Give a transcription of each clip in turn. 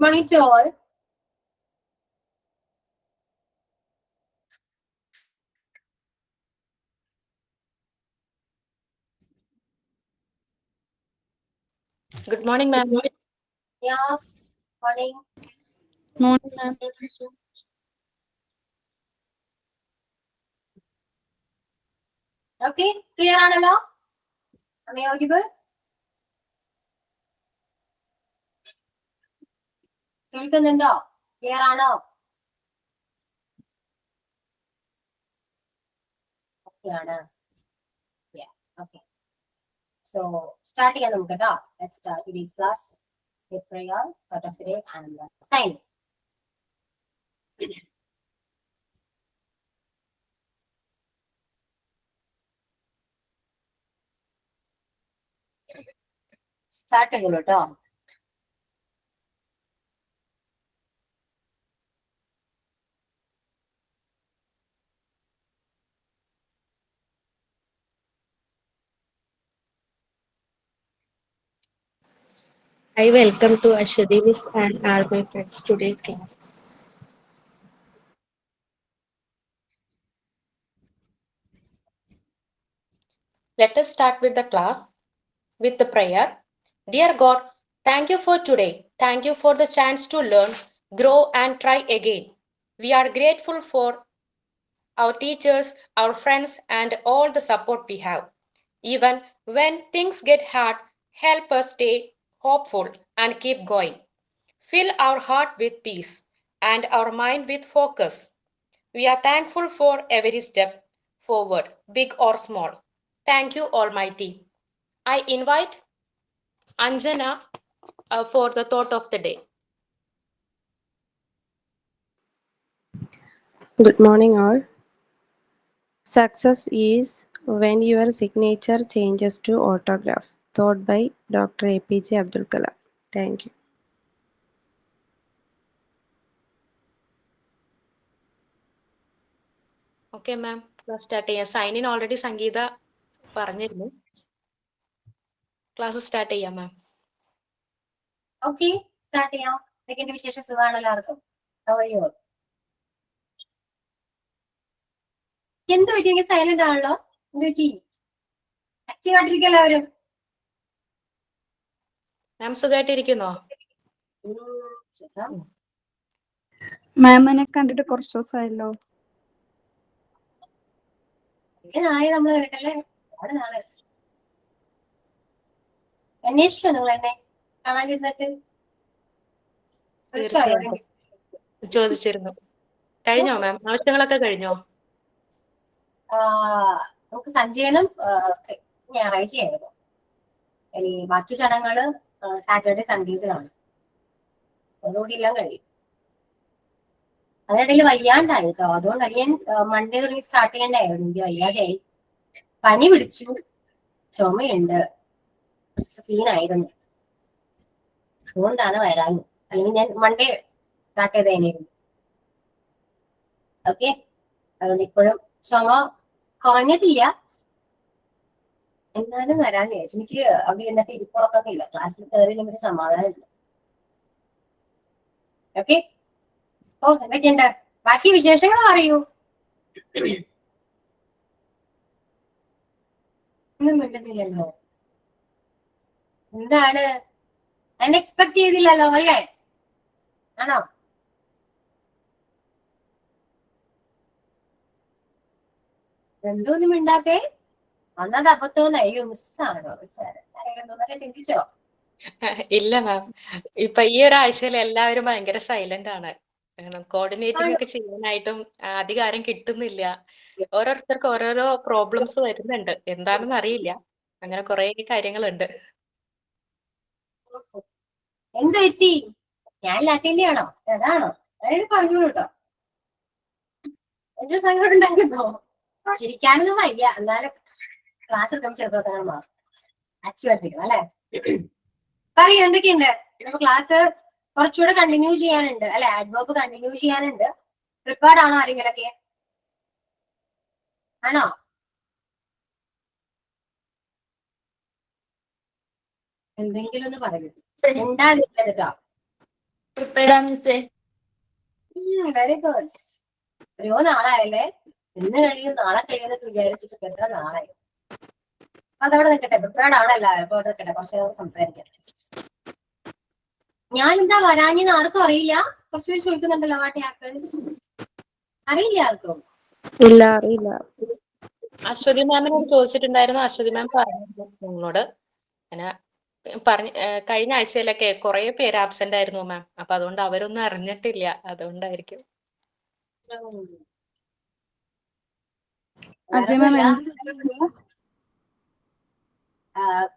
morning to all. Good morning, ma'am. Yeah, morning. Morning, ma'am. Okay, clear ആണല്ലോ? Am I audible? കേൾക്കുന്നുണ്ടോ? Clear ആണോ? Okay ആണ്. Yeah, okay. So, start ചെയ്യാം നമുക്ക് കേട്ടോ. Let's start today's class with prayer, thought of the day and sign. Start ചെയ്തോളൂ കേട്ടോ. I welcome to Ashadi Miss and all my friends today class. Let us start with the class with the prayer. Dear God, thank you for today. Thank you for the chance to learn, grow and try again. We are grateful for our teachers, our friends and all the support we have. Even when things get hard, help us stay hopeful and keep going. Fill our heart with peace and our mind with focus. We are thankful for every step forward, big or small. Thank you, Almighty. I invite Anjana for the thought of the day. Good morning, all. Success is when your signature changes to autograph. Thought by Dr. APJ Abdul Kalam. Thank you. Okay, ma'am. Class start ചെയ്യാം. Sign in already സംഗീത പറഞ്ഞിരുന്നു. Class start ചെയ്യാം മാം. Okay, start ചെയ്യാം. Second വിശേഷം സുഖമാണ് എല്ലാവർക്കും. How are you all? എന്ത് പറ്റിയെങ്കിൽ silent ആണല്ലോ? എന്ത് പറ്റി? ആക്റ്റീവ് ആയിട്ടിരിക്കും എല്ലാവരും. മാം സുഖമായിട്ടിരിക്കുന്നോ? മാമിനെ കണ്ടിട്ട് കുറച്ച് ദിവസമായല്ലോ. നാളെ നമ്മൾ കേട്ടല്ലേ ഒരുപാട് നാളെ അന്വേഷിച്ചോ നിങ്ങൾ എന്നെ കാണാൻ ചെന്നിട്ട്? തീർച്ചയായിട്ടും ചോദിച്ചിരുന്നു. കഴിഞ്ഞോ മാം? ആവശ്യങ്ങളൊക്കെ കഴിഞ്ഞോ? നമുക്ക് സഞ്ജയനും ഞായറാഴ്ചയായിരുന്നു. ഇനി ബാക്കി ചടങ്ങുകള് സാറ്റർഡേ സൺഡേസിലാണ്. അതുകൂടി എല്ലാം കഴിയും. അതിനിടയിൽ വയ്യാണ്ടായി കേട്ടോ. അതുകൊണ്ട് ഞാൻ മൺഡേ തുടങ്ങി സ്റ്റാർട്ട് ചെയ്യണ്ടായിരുന്നു. എനിക്ക് വയ്യാതെയായി. പനി പിടിച്ചു, ചുമയുണ്ട്, കുറച്ച് സീനായിരുന്നു. അതുകൊണ്ടാണ് വരാൻ. അല്ലെങ്കിൽ ഞാൻ മൺഡേ സ്റ്റാർട്ട് ചെയ്തേനായിരുന്നു. ഓക്കെ, അതുകൊണ്ട് ഇപ്പോഴും ചുമ കുറഞ്ഞിട്ടില്ല, എന്നാലും വരാൻ വിചാരിച്ചു. എനിക്ക് അവിടെ എന്നിട്ട് ഇരിപ്പുറക്കൊക്കെ ഇല്ല. ക്ലാസ്സിൽ കയറിയില്ലെങ്കിൽ സമാധാനം ഇല്ല. ഓക്കെ, ഓ എന്തൊക്കെയുണ്ട് ബാക്കി വിശേഷങ്ങൾ പറയൂ. ഒന്നും മിണ്ടുന്നില്ലല്ലോ. എന്താണ്? അൺഎക്സ്പെക്ട് ചെയ്തില്ലല്ലോ അല്ലേ? ആണോ? എന്തോന്നും മിണ്ടാത്തെ? അന്നത് അബദ്ധം. അയ്യോ മിസ്സാണോ? എന്തോന്നൊക്കെ ചിന്തിച്ചോ? ഇല്ല മാം, ഇപ്പൊ ഈ ഒരാഴ്ചയിൽ എല്ലാവരും ഭയങ്കര സൈലന്റ് ആണ്. കോർഡിനേറ്റിംഗ് ഒക്കെ ചെയ്യാനായിട്ടും അധികാരം കിട്ടുന്നില്ല. ഓരോരുത്തർക്ക് ഓരോരോ പ്രോബ്ലംസ് വരുന്നുണ്ട്. എന്താണെന്ന് അറിയില്ല. അങ്ങനെ കുറെ കാര്യങ്ങളുണ്ട്. എന്ത് പറ്റി? ഞാൻ ലാറ്റിന്റെയാണോ? അതാണോ? അതായത് പറഞ്ഞോളൂ കേട്ടോ. ഒരു സങ്കടം ഉണ്ടായിരുന്നോ? ചിരിക്കാനൊന്നും വയ്യ, എന്നാലും ക്ലാസ് എടുക്കുമ്പോൾ ചെറുപ്പം മാറും. ആക്റ്റീവായിട്ടിരിക്കണം അല്ലെ? പറയൂ എന്തൊക്കെയുണ്ട്? നമുക്ക് ക്ലാസ് കുറച്ചുകൂടെ കണ്ടിന്യൂ ചെയ്യാനുണ്ട് അല്ലെ? അഡ്വേർബ് കണ്ടിന്യൂ ചെയ്യാനുണ്ട്. പ്രിപ്പയർഡ് ആണോ ആരെങ്കിലൊക്കെ? ആണോ? എന്തെങ്കിലും ഒന്ന് പറയൂ. ഉണ്ടാകില്ല കേട്ടോ. പ്രിപ്പയർഡ് ആണ് മിസ്സേ. Very good. എത്രയോ നാളായല്ലേ, ഇന്ന് കഴിയും നാളെ കഴിയുന്നൊക്കെ വിചാരിച്ചിട്ട് എത്ര നാളായി. അതവിടെ നിൽക്കട്ടെ, പ്രിപ്പയർഡ് ആണല്ലോ. അപ്പൊ അവിടെ നിൽക്കട്ടെ, കുറച്ച് നേരം സംസാരിക്കാം. ഞാൻ എന്താ വരാഞ്ഞെന്ന് ആർക്കും അറിയില്ല. കുറച്ചുപേര് ചോദിക്കുന്നുണ്ടല്ലോ വാട്ട് ഹാപ്പൻസ്. അറിയില്ല ആർക്കും. ഇല്ല, അറിയില്ല. അശ്വതി മാമിനോട് ചോദിച്ചിട്ടുണ്ടായിരുന്നു. അശ്വതി മാം പറഞ്ഞു നിങ്ങളോട്. അങ്ങനെ കഴിഞ്ഞ ആഴ്ചയിലൊക്കെ കുറെ പേര് ആബ്സെന്റ് ആയിരുന്നു മാം. അപ്പൊ അതുകൊണ്ട് അവരൊന്നും അറിഞ്ഞിട്ടില്ല, അതുകൊണ്ടായിരിക്കും. അതെ മാം.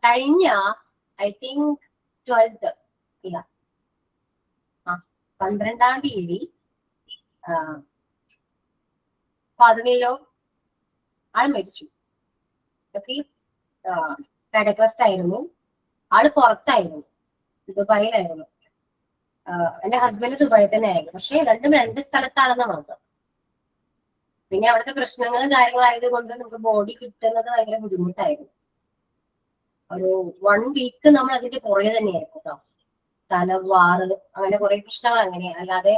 കഴിഞ്ഞ ഐ തിങ്ക് 12th ഇല്ല 12-ാം തീയതി 17 ആള് മരിച്ചു. ഓക്കെ, കാർഡിയക് ആയിരുന്നു. ആള് പുറത്തായിരുന്നു, ദുബായിലായിരുന്നു. എന്റെ ഹസ്ബൻഡ് ദുബായിൽ തന്നെ ആയിരുന്നു. പക്ഷെ രണ്ടും രണ്ട് സ്ഥലത്താണെന്ന് മാത്രം. പിന്നെ അവിടുത്തെ പ്രശ്നങ്ങളും കാര്യങ്ങളായത് കൊണ്ട് നമുക്ക് ബോഡി കിട്ടുന്നത് ഭയങ്കര ബുദ്ധിമുട്ടായിരുന്നു. ഒരു 1 വീക്ക് നമ്മൾ അതിന്റെ പുറകെ തന്നെയായിരുന്നു കേട്ടോ. തലവാറ് അങ്ങനെ കുറെ പ്രശ്നങ്ങൾ അങ്ങനെ. അല്ലാതെ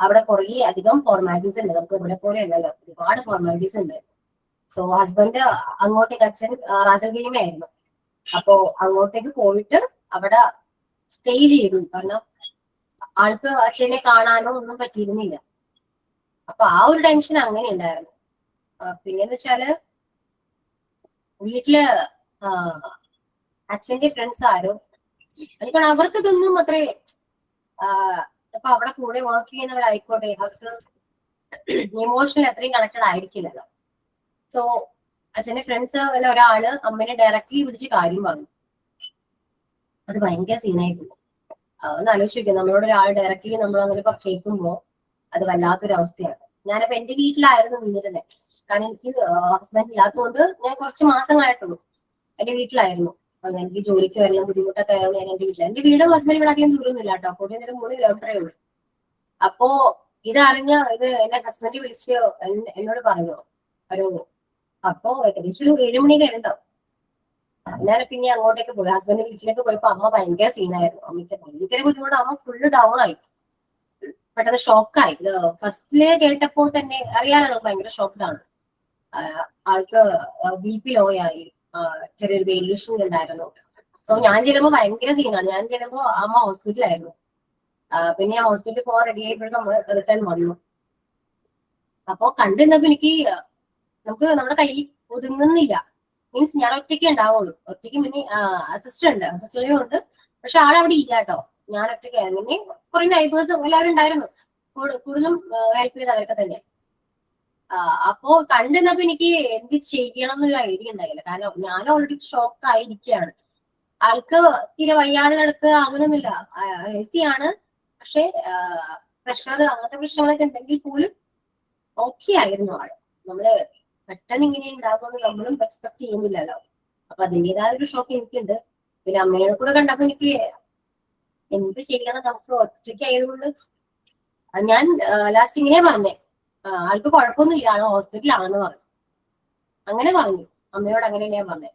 അവിടെ കുറെ അധികം ഫോർമാലിറ്റീസ് ഉണ്ട്. നമുക്ക് ഇവിടെ പോലെ അല്ലല്ലോ, ഒരുപാട് ഫോർമാലിറ്റീസ് ഉണ്ട്. സോ ഹസ്ബൻഡ് അങ്ങോട്ടേക്ക്, അച്ഛൻ റാസൽഗീമയായിരുന്നു. അപ്പോ അങ്ങോട്ടേക്ക് പോയിട്ട് അവിടെ സ്റ്റേ ചെയ്തു. കാരണം ആൾക്ക് അച്ഛനെ കാണാനോ ഒന്നും പറ്റിയിരുന്നില്ല. അപ്പൊ ആ ഒരു ടെൻഷൻ അങ്ങനെ ഉണ്ടായിരുന്നു. പിന്നെന്ന് വെച്ചാല് വീട്ടില് അച്ഛന്റെ ഫ്രണ്ട്സ് ആരോ എനിക്കാണ് അവർക്ക് ഇതൊന്നും അത്രേ ഇപ്പൊ അവിടെ കൂടെ വർക്ക് ചെയ്യുന്നവരായിക്കോട്ടെ, അവർക്ക് ഇമോഷണൽ അത്രയും കണക്റ്റഡ് ആയിരിക്കില്ലല്ലോ. സോ അച്ഛന്റെ ഫ്രണ്ട്സ് ഒരാള് അമ്മേനെ ഡയറക്റ്റ്ലി വിളിച്ച് കാര്യം പറഞ്ഞു. അത് ഭയങ്കര സീനായി പോകും. ഒന്ന് ആലോചിക്കും, നമ്മളോട് ഒരാൾ ഡയറക്റ്റ്ലി നമ്മൾ അങ്ങനെ കേൾക്കുമ്പോ അത് വല്ലാത്തൊരു അവസ്ഥയാണ്. ഞാനിപ്പോ എന്റെ വീട്ടിലായിരുന്നു നിന്നിരുന്നത്. കാരണം എനിക്ക് ഹസ്ബൻഡ് ഇല്ലാത്തതുകൊണ്ട് ഞാൻ കുറച്ച് മാസങ്ങളായിട്ടുള്ളൂ എന്റെ വീട്ടിലായിരുന്നു. എനിക്ക് ജോലിക്ക് വരണം ബുദ്ധിമുട്ടൊക്കെ ആയിരുന്നു. ഞാൻ എന്റെ വീട്ടിൽ, എന്റെ വീടും ഹസ്ബൻഡ് ഇവിടെ അധികം ദൂരമൊന്നുമില്ല കേട്ടോ. കൂടി 3 കിലോമീറ്ററേ ഉള്ളൂ. അപ്പോ ഇതറിഞ്ഞ ഇത് എന്റെ ഹസ്ബൻഡ് വിളിച്ച് എന്നോട് പറഞ്ഞു ഒരു, അപ്പോ ഏകദേശം ഒരു 7 മണി കഴിഞ്ഞിട്ടുണ്ടാവും. ഞാൻ പിന്നെ അങ്ങോട്ടേക്ക് പോയി. ഹസ്ബൻഡ് വീട്ടിലേക്ക് പോയപ്പോ അമ്മ ഭയങ്കര സീനായിരുന്നു. അമ്മയ്ക്ക് ഭയങ്കര ബുദ്ധിമുട്ട്. അമ്മ ഫുള്ള് ഡൗൺ ആയി, പെട്ടെന്ന് ഷോക്കായി. ഇത് ഫസ്റ്റില് കേട്ടപ്പോ തന്നെ അറിയാലോ, നമുക്ക് ഭയങ്കര ഷോക്കാണ്. ആൾക്ക് BP ലോ ആയി, ചെറിയൊരു വേരിയേഷൻ ഉണ്ടായിരുന്നു. സോ ഞാൻ ചെല്ലുമ്പോ ഭയങ്കര സീനാണ്. ഞാൻ ചെല്ലുമ്പോ അമ്മ ഹോസ്പിറ്റലായിരുന്നു. പിന്നെ ഞാൻ ഹോസ്പിറ്റലിൽ പോകാൻ റെഡി ആയപ്പോഴും നമ്മൾ റിട്ടേൺ വന്നു. അപ്പോ കണ്ടിരുന്നപ്പോ എനിക്ക് നമുക്ക് നമ്മുടെ കയ്യിൽ ഒതുങ്ങുന്നില്ല. മീൻസ് ഞാൻ ഒറ്റയ്ക്ക് ഉണ്ടാവുള്ളൂ. ഒറ്റയ്ക്ക് പിന്നെ അസിസ്റ്റന്റും ഉണ്ട്. പക്ഷെ ആളവിടെ ഇല്ല കേട്ടോ. ഞാൻ ഒറ്റയ്ക്കായിരുന്നു. പിന്നെ കുറെ നൈബേഴ്സ് എല്ലാവരും ഉണ്ടായിരുന്നു. കൂടുതലും ഹെൽപ്പ് ചെയ്ത് അവരൊക്കെ തന്നെ. അപ്പോ കണ്ടിരുന്നപ്പോ എനിക്ക് എന്ത് ചെയ്യണം എന്നൊരു ഐഡിയ ഉണ്ടായില്ല. കാരണം ഞാൻ ഓൾറെഡി ഷോക്ക് ആയിരിക്കുകയാണ്. ആൾക്ക് തീരെ വയ്യാതെ കിടക്കുക അങ്ങനൊന്നുമില്ല, ഹെൽത്തിയാണ്. പക്ഷെ പ്രഷർ അങ്ങനത്തെ പ്രശ്നങ്ങളൊക്കെ ഉണ്ടെങ്കിൽ പോലും ഓക്കെ ആയിരുന്നു ആള്. നമ്മള് പെട്ടെന്ന് ഇങ്ങനെ ഉണ്ടാകുമെന്ന് നമ്മളും എക്സ്പെക്ട് ചെയ്യുന്നില്ലല്ലോ. അപ്പൊ അതിൻ്റെതായ ഒരു ഷോക്ക് എനിക്കുണ്ട്. പിന്നെ അമ്മയോട് കൂടെ കണ്ടപ്പോ എനിക്ക് എന്ത് ചെയ്യണം, നമുക്ക് ഒറ്റയ്ക്ക് ആയതുകൊണ്ട് ഞാൻ ലാസ്റ്റ് ഇങ്ങനെ പറഞ്ഞേ, ആൾക്ക് കുഴപ്പമൊന്നുമില്ല, ആള് ഹോസ്പിറ്റലാണെന്ന് പറഞ്ഞു. അങ്ങനെ പറഞ്ഞു അമ്മയോട്. അങ്ങനെ ഞാൻ പറഞ്ഞേ.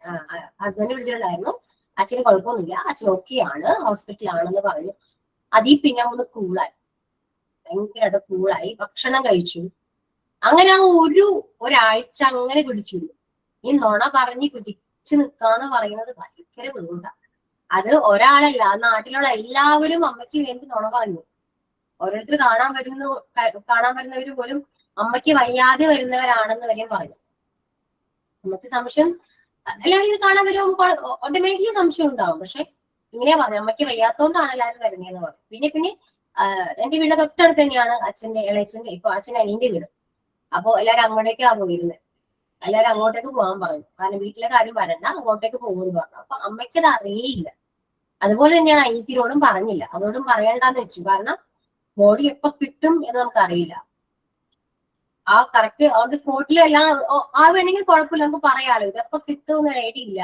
ഹസ്ബൻഡ് വിളിച്ചിട്ടുണ്ടായിരുന്നു, അച്ഛന് കുഴപ്പമൊന്നുമില്ല, അച്ഛൻ ഓക്കെയാണ്, ഹോസ്പിറ്റലാണെന്ന് പറഞ്ഞു. അതിൽ പിന്നെ ഒന്ന് കൂളായി, ഭയങ്കരമായിട്ട് കൂളായി. ഭക്ഷണം കഴിച്ചു. അങ്ങനെ ആ ഒരാഴ്ച അങ്ങനെ പിടിച്ചു. ഈ നുണ പറഞ്ഞ് പിടിച്ചു നിൽക്കാന്ന് പറയുന്നത് ഭയങ്കര ബുദ്ധിമുട്ടാണ്. അത് ഒരാളല്ല, ആ നാട്ടിലുള്ള എല്ലാവരും അമ്മയ്ക്ക് വേണ്ടി നുണ പറഞ്ഞു. ഓരോരുത്തർ കാണാൻ വരുന്നവര് പോലും അമ്മയ്ക്ക് വയ്യാതെ വരുന്നവരാണെന്ന് വരെയും പറഞ്ഞു. നമുക്ക് സംശയം, എല്ലാവരും ഇത് കാണാൻ വരുമ്പോൾ ഓട്ടോമാറ്റിക്കലി സംശയം ഉണ്ടാവും. പക്ഷെ ഇങ്ങനെയാ പറഞ്ഞു, അമ്മയ്ക്ക് വയ്യാത്തോണ്ടാണ് എല്ലാവരും വരുന്നതെന്ന് പറഞ്ഞു. പിന്നെ എന്റെ വീടിന്റെ തൊട്ടടുത്ത് തന്നെയാണ് അച്ഛന്റെ ഇളയച്ചന്റെ, ഇപ്പൊ അച്ഛൻ്റെ അനിയന്റെ വീട്. അപ്പൊ എല്ലാവരും അങ്ങോട്ടേക്കാ പോയിരുന്നത്. എല്ലാവരും അങ്ങോട്ടേക്ക് പോകാൻ പറഞ്ഞു. കാരണം വീട്ടിലെ കാര്യം വരണ്ട, അങ്ങോട്ടേക്ക് പോകുമെന്ന് പറഞ്ഞു. അപ്പൊ അമ്മയ്ക്ക് അത് അറിയില്ല. അതുപോലെ തന്നെയാണ് അനിയത്തിനോടും പറഞ്ഞില്ല, അതോടും പറയണ്ടെന്ന് വെച്ചു. കാരണം ബോഡി എപ്പോ കിട്ടും എന്ന് നമുക്ക് അറിയില്ല. ആ കറക്റ്റ് ഓൺ ദി സ്പോട്ടിൽ എല്ലാം വേണമെങ്കിൽ കുഴപ്പമില്ല, നമുക്ക് പറയാലോ. ഇതെപ്പോ കിട്ടുമെന്ന് ഐഡിയ ഇല്ല.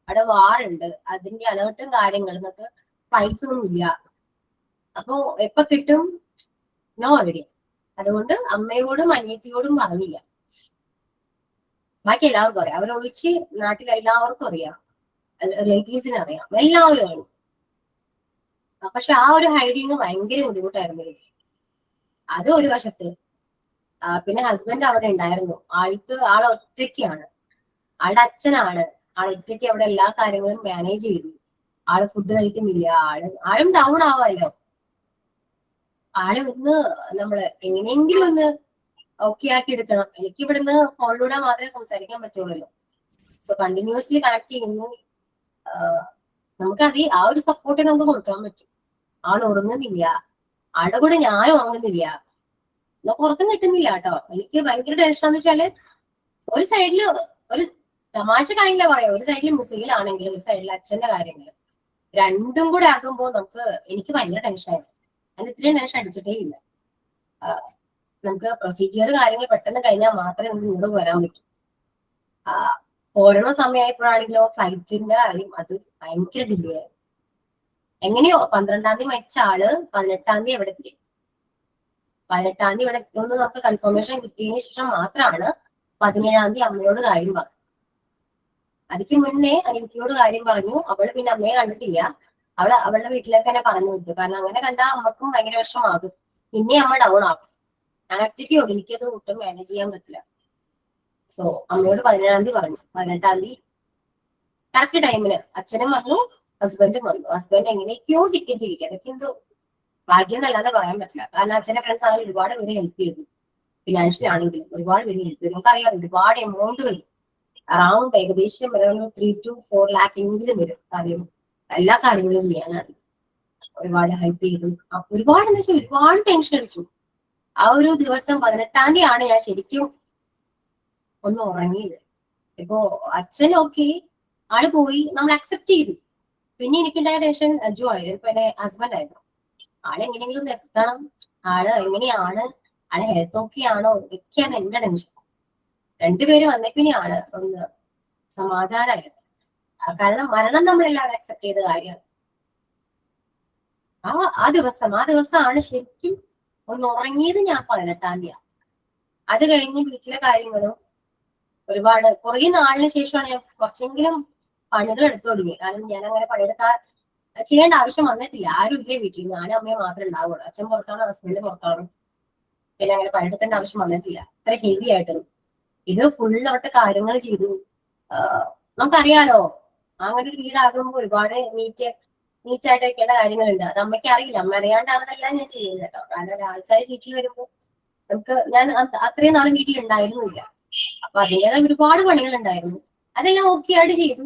അവിടെ വാറുണ്ട്, അതിന്റെ അലേർട്ടും കാര്യങ്ങളും, നമുക്ക് ഫ്ലൈറ്റ്സ് ഒന്നും ഇല്ല. അപ്പൊ എപ്പോ കിട്ടും നോ ഐഡിയ. അതുകൊണ്ട് അമ്മയോടും അനിയത്തിയോടും പറഞ്ഞില്ല. ബാക്കി എല്ലാവർക്കും അറിയാം, അവരൊഴിച്ച് നാട്ടിൽ എല്ലാവർക്കും അറിയാം, റിലേറ്റീവ്സിന് അറിയാം, എല്ലാവരും അറിയാം. പക്ഷെ ആ ഒരു ഹൈഡിങ് ഭയങ്കര ബുദ്ധിമുട്ടായിരുന്നു എനിക്ക്. അത് ഒരു വശത്ത്. പിന്നെ ഹസ്ബൻഡ് അവിടെ ഉണ്ടായിരുന്നു. ആൾ ഒറ്റയ്ക്കാണ്, ആളുടെ അച്ഛനാണ്. ആൾ ഒറ്റയ്ക്ക് അവിടെ എല്ലാ കാര്യങ്ങളും മാനേജ് ചെയ്തു. ആള് ഫുഡ് കഴിക്കുന്നില്ല, ആളും ഡൗൺ ആവാമല്ലോ. ആളെ ഒന്ന് നമ്മള് എങ്ങനെയെങ്കിലും ഒന്ന് ഓക്കെ ആക്കി എടുക്കണം. എനിക്ക് ഇവിടുന്ന് ഫോണിലൂടെ മാത്രമേ സംസാരിക്കാൻ പറ്റുള്ളൂ. സോ കണ്ടിന്യൂസ്ലി കണക്ട് ചെയ്യുന്നു. നമുക്കത് ആ ഒരു സപ്പോർട്ട് നമുക്ക് കൊടുക്കാൻ പറ്റും. ആൾ ഉറങ്ങുന്നില്ല, ആളുടെ കൂടെ ഞാനും ഉറങ്ങുന്നില്ല, നമുക്ക് ഉറക്കം കിട്ടുന്നില്ല കേട്ടോ. എനിക്ക് ഭയങ്കര ടെൻഷനാന്ന് വെച്ചാല് ഒരു സൈഡില് ഒരു തമാശ കാര്യങ്ങളെ പറയാം, ഒരു സൈഡിൽ മിസൈലാണെങ്കിൽ ഒരു സൈഡിൽ അച്ഛന്റെ കാര്യങ്ങൾ, രണ്ടും കൂടെ ആകുമ്പോൾ എനിക്ക് ഭയങ്കര ടെൻഷനാണ്. അതിന് ഇത്രയും ടെൻഷൻ അടിച്ചിട്ടേ ഇല്ല. നമുക്ക് പ്രൊസീജിയർ കാര്യങ്ങൾ പെട്ടെന്ന് കഴിഞ്ഞാൽ മാത്രമേ നമുക്ക് ഇങ്ങോട്ട് വരാൻ പറ്റൂ. പോരണ സമയമായപ്പോഴാണെങ്കിലോ ഫ്ലൈറ്റിന്റെ കാര്യം അത് ഭയങ്കര ഡിലേ ആയി. എങ്ങനെയോ 12-ാം തീയതി മരിച്ച ആള് 18-ാം തീയതി എവിടെ എത്തി. 18-ാം തീയതി ഇവിടെ എത്തുമെന്ന് നമുക്ക് കൺഫർമേഷൻ കിട്ടിയതിനു ശേഷം മാത്രമാണ് 17-ാം തീയതി അമ്മയോട് കാര്യം പറഞ്ഞു. അതിക്ക് മുന്നേ അനിയത്തിയോട് കാര്യം പറഞ്ഞു. അവള് പിന്നെ അമ്മയെ കണ്ടിട്ടില്ല. അവളുടെ വീട്ടിലേക്ക് തന്നെ പറഞ്ഞു വിട്ടു. കാരണം അങ്ങനെ കണ്ടാൽ അമ്മക്കും ഭയങ്കര വിഷമാകും. പിന്നെ അമ്മ ഡൗൺ ആകും. ഞാൻ ഒറ്റയ്ക്ക് ഉള്ളൂ, എനിക്കത് ഒട്ടും മാനേജ് ചെയ്യാൻ പറ്റില്ല. സോ അമ്മയോട് 17-ാം തീയതി പറഞ്ഞു. 18-ാം തീയതി കറക്റ്റ് ടൈമിന് അച്ഛനും വന്നു, ഹസ്ബൻഡും വന്നു. ഹസ്ബൻഡ് എങ്ങനെയൊക്കെയോ ടിക്കറ്റ് ഇരിക്കുക. അതൊക്കെ എന്തോ ഭാഗ്യം എന്നല്ലാതെ പറയാൻ പറ്റില്ല. കാരണം അച്ഛന്റെ ഫ്രണ്ട്സ് ആണെങ്കിൽ ഒരുപാട് പേര് ഹെൽപ്പ് ചെയ്തു. ഫിനാൻഷ്യലി ആണെങ്കിലും ഒരുപാട് പേര് ഹെൽപ്പ് ചെയ്തു. നമുക്കറിയാം ഒരുപാട് എമൗണ്ടുകൾ അറൌണ്ട് ഏകദേശം 3 to 4 lakh എങ്കിലും വരും. കാര്യം എല്ലാ കാര്യങ്ങളും ചെയ്യാനാണ്. ഒരുപാട് ഹെൽപ്പ് ചെയ്തു. ഒരുപാട് എന്ന് വെച്ചാൽ ഒരുപാട് ടെൻഷൻ അടിച്ചു. ആ ഒരു ദിവസം 18-ാം തീയതി ആണ് ഞാൻ ശരിക്കും ഒന്ന് ഉറങ്ങിയത്. ഇപ്പോ അച്ഛൻ ഓക്കെ, ആള് പോയി, നമ്മൾ അക്സെപ്റ്റ് ചെയ്തു. പിന്നെ എനിക്കുണ്ടായ ടെൻഷൻ അജു ആയിരുന്നു. ഇപ്പൊ എന്റെ ഹസ്ബൻഡ് ആയിരുന്നു. ആളെങ്ങനെയെങ്കിലും നിർത്തണം, ആള് എങ്ങനെയാണ്, ആളെ ഹെൽത്ത് ഓക്കെ ആണോ, ഒക്കെയാണ് എന്റെ ടെൻഷൻ. രണ്ടുപേരും വന്നപ്പിനെയാണ് ഒന്ന് സമാധാനമായത്. കാരണം മരണം നമ്മളെല്ലാവരും അക്സെപ്റ്റ് ചെയ്ത കാര്യമാണ്. ആ ദിവസമാണ് ശരിക്കും ഒന്ന് ഉറങ്ങിയത്. ഞാൻ 18-ാം തീയതി. അത് കഴിഞ്ഞ് വീട്ടിലെ കാര്യങ്ങളും ഒരുപാട് കുറെ നാളിന് ശേഷമാണ് ഞാൻ കുറച്ചെങ്കിലും പണികൾ എടുത്തു തുടങ്ങി. കാരണം ഞാൻ അങ്ങനെ ചെയ്യേണ്ട ആവശ്യം വന്നിട്ടില്ല. ആരും ഇല്ലേ വീട്ടിൽ, ഞാനും അമ്മയും മാത്രമേ ഉണ്ടാവുള്ളൂ. അച്ഛൻ പുറത്താണ്, ഹസ്ബൻഡ് പുറത്താണ്. പിന്നെ അങ്ങനെ പണിയെടുക്കേണ്ട ആവശ്യം വന്നിട്ടില്ല. അത്ര ഹെവി ആയിട്ടൊന്നും. ഇത് ഫുള്ളോട്ട് കാര്യങ്ങൾ ചെയ്തു. നമുക്കറിയാലോ, അങ്ങനെ ഒരു വീടാകുമ്പോൾ ഒരുപാട് നീറ്റായിട്ട് വെക്കേണ്ട കാര്യങ്ങളുണ്ട്. അത് അമ്മയ്ക്ക് അറിയില്ല. അമ്മ അറിയാണ്ടാണെന്നെല്ലാം ഞാൻ ചെയ്യുന്നത് കേട്ടോ. കാരണം ആൾക്കാർ വീട്ടിൽ വരുമ്പോൾ ഞാൻ അത്രയും നാളെ വീട്ടിൽ ഉണ്ടായിരുന്നില്ല. അപ്പൊ അതിൻ്റെതായ ഒരുപാട് പണികൾ ഉണ്ടായിരുന്നു. അതെല്ലാം ഓക്കെ ആയിട്ട് ചെയ്തു.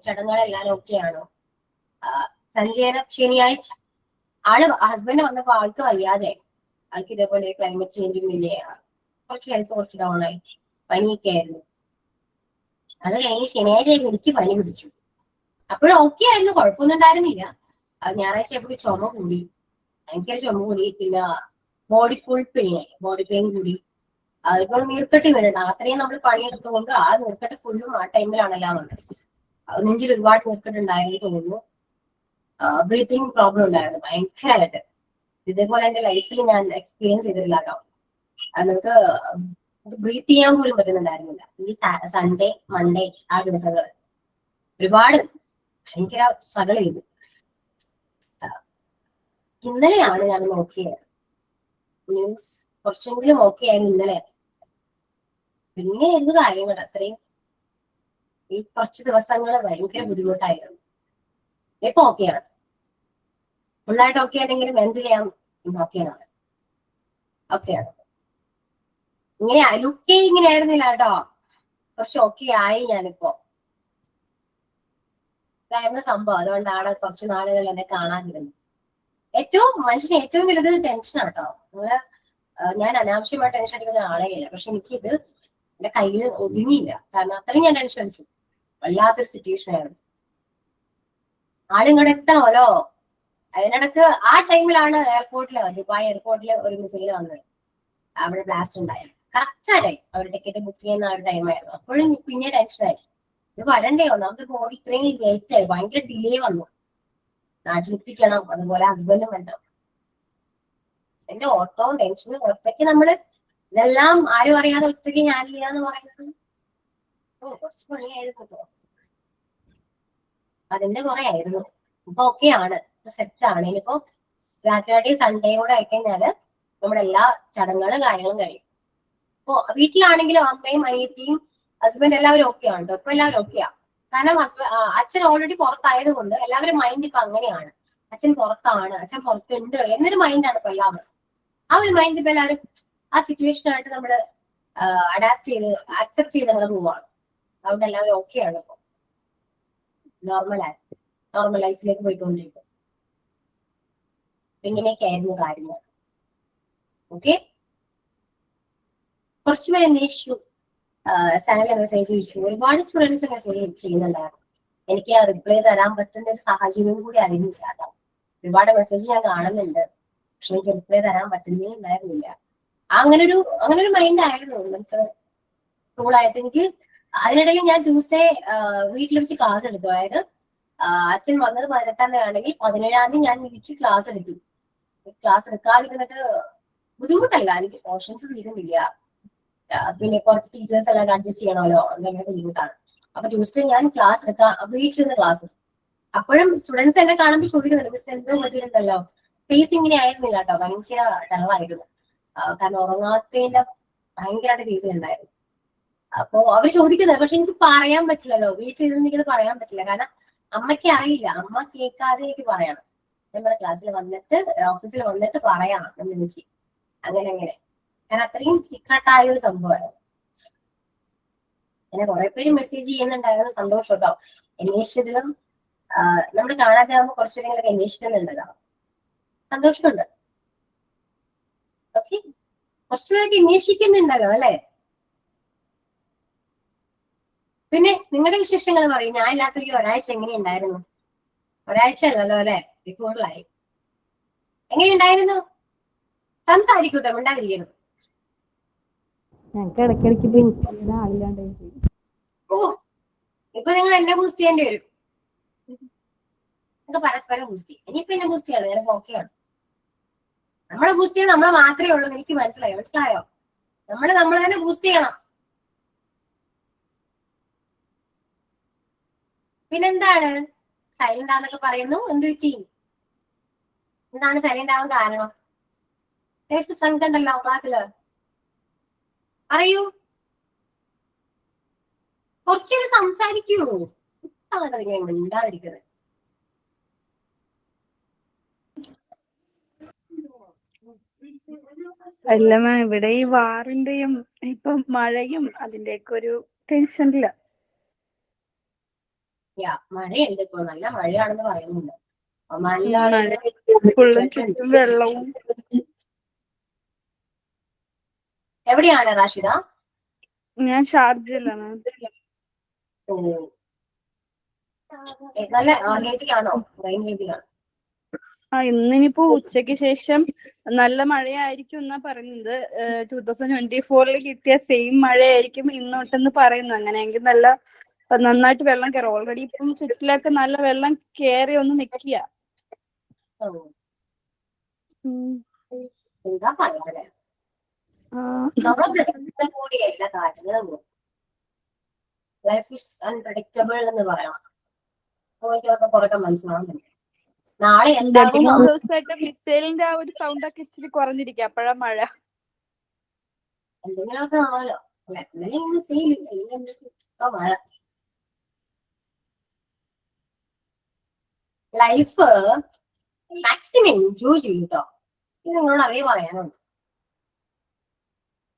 ചടങ്ങുകളെല്ലാം ഓക്കെ ആണോ. സഞ്ജയന ശനിയാഴ്ച ഹസ്ബൻഡ് വന്നപ്പോ ആൾക്ക് വയ്യാതെ, ആൾക്ക് ഇതേപോലെ ക്ലൈമറ്റ് ചേഞ്ചും ഇല്ലേ, കുറച്ച് ഡൗൺ ആയി, പനിയൊക്കെ ആയിരുന്നു. അത് കഴിഞ്ഞ് ശനിയാഴ്ച എനിക്ക് പനി പിടിച്ചു. അപ്പോഴും ഓക്കെ ആയിരുന്നു, കുഴപ്പമൊന്നും ഉണ്ടായിരുന്നില്ല. ഞായറാഴ്ച ആയപ്പോൾ ചുമ കൂടി, ഭയങ്കര ചുമ കൂടി. പിന്നെ ബോഡി ഫുൾ പെയിൻ ആയി, ബോഡി പെയിൻ കൂടി. അതിപ്പോൾ നീർക്കെട്ട് വീണുണ്ട്. അത്രയും നമ്മൾ പണിയെടുത്തുകൊണ്ട് ആ നീർക്കെട്ട് ഫുള്ളും ആ ടൈമിലാണെല്ലാം വന്നത്. നെഞ്ചിൽ ഒരുപാട് നീർക്കെട്ട് ഉണ്ടായെന്ന് തോന്നുന്നു. ബ്രീത്തിങ് പ്രോബ്ലം ഉണ്ടായിരുന്നു ഭയങ്കരമായിട്ട്. ഇതേപോലെ എന്റെ ലൈഫിൽ ഞാൻ എക്സ്പീരിയൻസ് ചെയ്തിട്ടില്ല കേട്ടോ. നമുക്ക് ബ്രീത്ത് ചെയ്യാൻ പോലും പറ്റുന്നുണ്ടായിരുന്നില്ല. ഈ സൺഡേ മൺഡേ ആ ദിവസങ്ങൾ ഒരുപാട് ഭയങ്കര സ്ട്രഗിൾ ചെയ്തു. ഇന്നലെയാണ് ഞാൻ നോക്കിയത്. മീൻസ് കുറച്ചെങ്കിലും ഓക്കെ ആയിരുന്നു ഇന്നലെ. പിന്നെ എന്ത് കാര്യങ്ങൾ അത്രയും ഈ കുറച്ച് ദിവസങ്ങൾ ഭയങ്കര ബുദ്ധിമുട്ടായിരുന്നു. ഇപ്പൊ ഓക്കെയാണ്, ഫുള്ളായിട്ട് ഓക്കെ ആണെങ്കിൽ മെന്റലി ഞാൻ ഓക്കെയാണ്. ഇങ്ങനെ ലുക്കേ ഇങ്ങനെ ആയിരുന്നില്ല കേട്ടോ. കുറച്ച് ഓക്കെ ആയി ഞാനിപ്പോ. ഇതായിരുന്നു സംഭവം. അതുകൊണ്ടാണ് കുറച്ച് നാളുകൾ എന്നെ കാണാതിരുന്നത്. മനുഷ്യന് ഏറ്റവും വലുത് ടെൻഷനാണ് കേട്ടോ. ഞാൻ അനാവശ്യമായി ടെൻഷൻ അടിക്കുന്ന ആളെയല്ല. പക്ഷെ എനിക്കിത് എന്റെ കയ്യിൽ ഒതുങ്ങിയില്ല. കാരണം അത്രയും ഞാൻ ടെൻഷൻ അടിച്ചു. വല്ലാത്തൊരു സിറ്റുവേഷൻ ആയിരുന്നു. ആളിങ്ങോട്ട് എത്തണമല്ലോ. അതിനിടക്ക് ആ ടൈമിലാണ് ദുബായ് എയർപോർട്ടിൽ ഒരു മിസൈൽ വന്നത്. അവിടെ ബ്ലാസ്റ്റ് ഉണ്ടായത് കറക്റ്റ് ടൈം. അവർ ടിക്കറ്റ് ബുക്ക് ചെയ്യുന്ന ആ ഒരു ടൈമായിരുന്നു. അപ്പോഴും പിന്നെ ടെൻഷനായി. ഇത് വരണ്ടേ, ഒന്നാമത്തെ ബോഡി ഇത്രയും ലേറ്റ് ആയി, ഭയങ്കര ഡിലേ വന്നു. നാട്ടിലെത്തിക്കണം, അതുപോലെ ഹസ്ബൻഡും വരണം. എന്റെ ഓട്ടവും ടെൻഷനും ഒറ്റയ്ക്ക് നമ്മള് ഇതെല്ലാം ആരും അറിയാതെ ഒറ്റയ്ക്ക് ഹാൻഡിൽ ചെയ്യാന്ന് പറയുന്നത് കുറച്ച് പണിയായിരുന്നു കേട്ടോ. അതിന്റെ കുറെ ആയിരുന്നു. ഇപ്പൊ ഓക്കെയാണ്. സെറ്റ് ആണ്. ഇനിയിപ്പോ സാറ്റർഡേ സൺഡേ കൂടെ ആയിക്കഴിഞ്ഞാല് നമ്മുടെ എല്ലാ ചടങ്ങുകളും കാര്യങ്ങളും കഴിയും. ഇപ്പൊ വീട്ടിലാണെങ്കിലും അമ്മയും അനിയത്തിയും ഹസ്ബൻഡ് എല്ലാവരും ഓക്കെയാണ് കേട്ടോ. ഇപ്പൊ എല്ലാവരും ഓക്കെയാ. കാരണം അച്ഛൻ ഓൾറെഡി പുറത്തായത് കൊണ്ട് എല്ലാവരും മൈൻഡ് ഇപ്പൊ അങ്ങനെയാണ്. അച്ഛൻ പുറത്താണ്, അച്ഛൻ പുറത്തുണ്ട് എന്നൊരു മൈൻഡാണ് ഇപ്പൊ എല്ലാവരും. ആ ഒരു മൈൻഡ് ഇപ്പൊ എല്ലാവരും ആ സിറ്റുവേഷനായിട്ട് നമ്മള് അഡാപ്റ്റ് ചെയ്ത് അക്സെപ്റ്റ് ചെയ്ത് അങ്ങനെ പോവാണ്. അതുകൊണ്ട് എല്ലാവരും ഓക്കെയാണ് ഇപ്പൊ. നോർമൽ ലൈഫിലേക്ക് പോയിക്കൊണ്ടിരിക്കും. ഇങ്ങനെയൊക്കെ ആയിരുന്നു കാര്യങ്ങൾ. ഓക്കെ, കുറച്ചുപേര് അന്വേഷിച്ചു, ചാനലിൽ മെസ്സേജ് ചോദിച്ചു. ഒരുപാട് സ്റ്റുഡൻസ് മെസ്സേജ് ചെയ്യുന്നുണ്ടായിരുന്നു. എനിക്ക് റിപ്ലൈ തരാൻ പറ്റുന്ന ഒരു സാഹചര്യം കൂടി അറിയുന്നില്ല കേട്ടോ. ഒരുപാട് മെസ്സേജ് ഞാൻ കാണുന്നുണ്ട്, പക്ഷെ എനിക്ക് റിപ്ലൈ തരാൻ പറ്റുന്നേ ഉണ്ടായിരുന്നില്ല. അങ്ങനെ ഒരു മൈൻഡ് ആയിരുന്നു നമുക്ക് കൂളായിട്ട്. എനിക്ക് അതിനിടയിൽ ഞാൻ ട്യൂസ്ഡേ വീട്ടിൽ വെച്ച് ക്ലാസ് എടുത്തു. അതായത് അച്ഛൻ വന്നത് 18-ാം തീയതി ആണെങ്കിൽ 17-ാം തീയതി ഞാൻ വീട്ടിൽ ക്ലാസ് എടുത്തു. ക്ലാസ് എടുക്കാതിരുന്നിട്ട് ബുദ്ധിമുട്ടല്ല, എനിക്ക് പോർഷൻസ് തീരുന്നില്ല. പിന്നെ കുറച്ച് ടീച്ചേഴ്സ് എല്ലാം അഡ്ജസ്റ്റ് ചെയ്യണമല്ലോ, അങ്ങനെ ബുദ്ധിമുട്ടാണ്. അപ്പൊ ട്യൂസ്ഡേ ഞാൻ ക്ലാസ് എടുക്കാം, വീട്ടിൽ നിന്ന് ക്ലാസ്. അപ്പോഴും സ്റ്റുഡൻസ് എന്നെ കാണുമ്പോൾ ചോദിക്കുന്നുണ്ട്, മിസ് എന്തോ പറ്റിയിട്ടുണ്ടല്ലോ. ഫേസ് ഇങ്ങനെ ആയിരുന്നില്ല കേട്ടോ, ഭയങ്കര ഡള്ളായിരുന്നു. കാരണം ഉറങ്ങാത്തതിന്റെ ഭയങ്കരമായിട്ട് ഫേസ് ഉണ്ടായിരുന്നു. അപ്പൊ അവർ ചോദിക്കുന്നത്, പക്ഷെ എനിക്ക് പറയാൻ പറ്റില്ലല്ലോ, വീട്ടിലിരുന്ന് എനിക്കത് പറയാൻ പറ്റില്ല. കാരണം അമ്മയ്ക്ക് അറിയില്ല, അമ്മ കേൾക്കാതെ എനിക്ക് പറയണം. നമ്മുടെ ക്ലാസ്സിൽ വന്നിട്ട് ഓഫീസിൽ വന്നിട്ട് പറയണം എന്ന് വെച്ച് അങ്ങനെ. ഞാൻ അത്രയും സീക്രട്ടായ ഒരു സംഭവമായിരുന്നു. എന്നെ കുറെ പേര് മെസ്സേജ് ചെയ്യുന്നുണ്ടായിരുന്നു, സന്തോഷം കേട്ടോ. അന്വേഷിച്ചതിലും നമ്മൾ കാണാതെ ആകുമ്പോൾ കുറച്ചുപേരെങ്കിലൊക്കെ അന്വേഷിക്കുന്നുണ്ടല്ലോ, സന്തോഷമുണ്ട്. ഓക്കെ, കുറച്ചുപേരൊക്കെ അന്വേഷിക്കുന്നുണ്ടല്ലോ അല്ലെ. പിന്നെ നിങ്ങളുടെ വിശേഷങ്ങൾ പറയും. ഞാൻ ഇല്ലാത്തൊരു ഒരാഴ്ച എങ്ങനെയുണ്ടായിരുന്നു? ഒരാഴ്ച അല്ലല്ലോ അല്ലെ, കൂടുതലായി. എങ്ങനെയുണ്ടായിരുന്നു? സംസാരിക്കൂട്ടോ, മിണ്ടാതിരിക്കുന്നു. ഞങ്ങൾക്ക് ഇടയ്ക്കിടയ്ക്ക് ആളില്ലാണ്ടായി. ഓ, ഇപ്പൊ നിങ്ങൾ എന്നെ ബൂസ്റ്റ് ചെയ്യേണ്ടി വരും. നിങ്ങൾക്ക് പരസ്പരം ബൂസ്റ്റ് ചെയ്യും. ഇനിയിപ്പോ എന്നെ ബൂസ്റ്റ് ചെയ്യണം, ഞാൻ ഓക്കെയാണ്. നമ്മളെ ബൂസ്റ്റ് ചെയ്യാൻ നമ്മളെ മാത്രമേ ഉള്ളൂ. എനിക്ക് മനസ്സിലായോ? നമ്മൾ തന്നെ ബൂസ്റ്റ് ചെയ്യണം. പിന്നെന്താണ് സൈലന്റ് ആന്നൊക്കെ പറയുന്നു? എന്ത് പറ്റി? എന്താണ് സൈലന്റ് ആവാൻ കാരണം? സ്ട്രെങ്ത് ഉണ്ടല്ലോ ക്ലാസ്സില്, അറിയൂ. കുറച്ചേരം സംസാരിക്കൂ. മിണ്ടാതിരിക്കുന്നത്. അല്ല മാം, ഇവിടെ ഈ വാറിന്റെയും ഇപ്പം മഴയും അതിന്റെയൊക്കെ ഒരു ടെൻഷനില്ല. മഴയുണ്ട്, ഇപ്പൊ നല്ല മഴയാണെന്ന് പറയുന്നുണ്ട്. ഫുള്ളും ചുറ്റും വെള്ളവും. എവിടെയാണ് റാഷിദ? ഞാൻ ഷാർജയിലാണ്. നല്ല ഹെവിയാണോ? ഹെവിയാണ്. ഇന്നിനിപ്പോ ഉച്ചയ്ക്ക് ശേഷം നല്ല മഴയായിരിക്കും എന്നാ പറയുന്നത്. 2024 കിട്ടിയ സെയിം മഴയായിരിക്കും ഇന്നോട്ടെന്ന് പറയുന്നു. അങ്ങനെയെങ്കിൽ നന്നായിട്ട് വെള്ളം കയറും. ഓൾറെഡി ഇപ്പം ചുറ്റിലൊക്കെ നല്ല വെള്ളം കയറി ഒന്ന് നിക്കുക. എന്താ പറയാ, നമ്മളെ കൂടിയല്ല കാര്യങ്ങളും. ലൈഫ് ഇസ് അൺപ്രഡിക്റ്റബിൾ എന്ന് പറയാം. എനിക്കതൊക്കെ കുറക്കെ മനസ്സിലാവുന്നില്ല. നാളെ എന്താകും? ദിവസമായിട്ട് മിസൈലിന്റെ ആ ഒരു സൗണ്ട് ഒക്കെ ഇച്ചിരി കുറഞ്ഞിരിക്കുക. അപ്പോഴാ മഴ. എന്തെങ്കിലുമൊക്കെ ആണല്ലോ മഴ. ലൈഫ് മാക്സിമം എൻജോയ് ചെയ്യും കേട്ടോ. ഇത് നിങ്ങളോട് അതേ പറയാനുണ്ട്.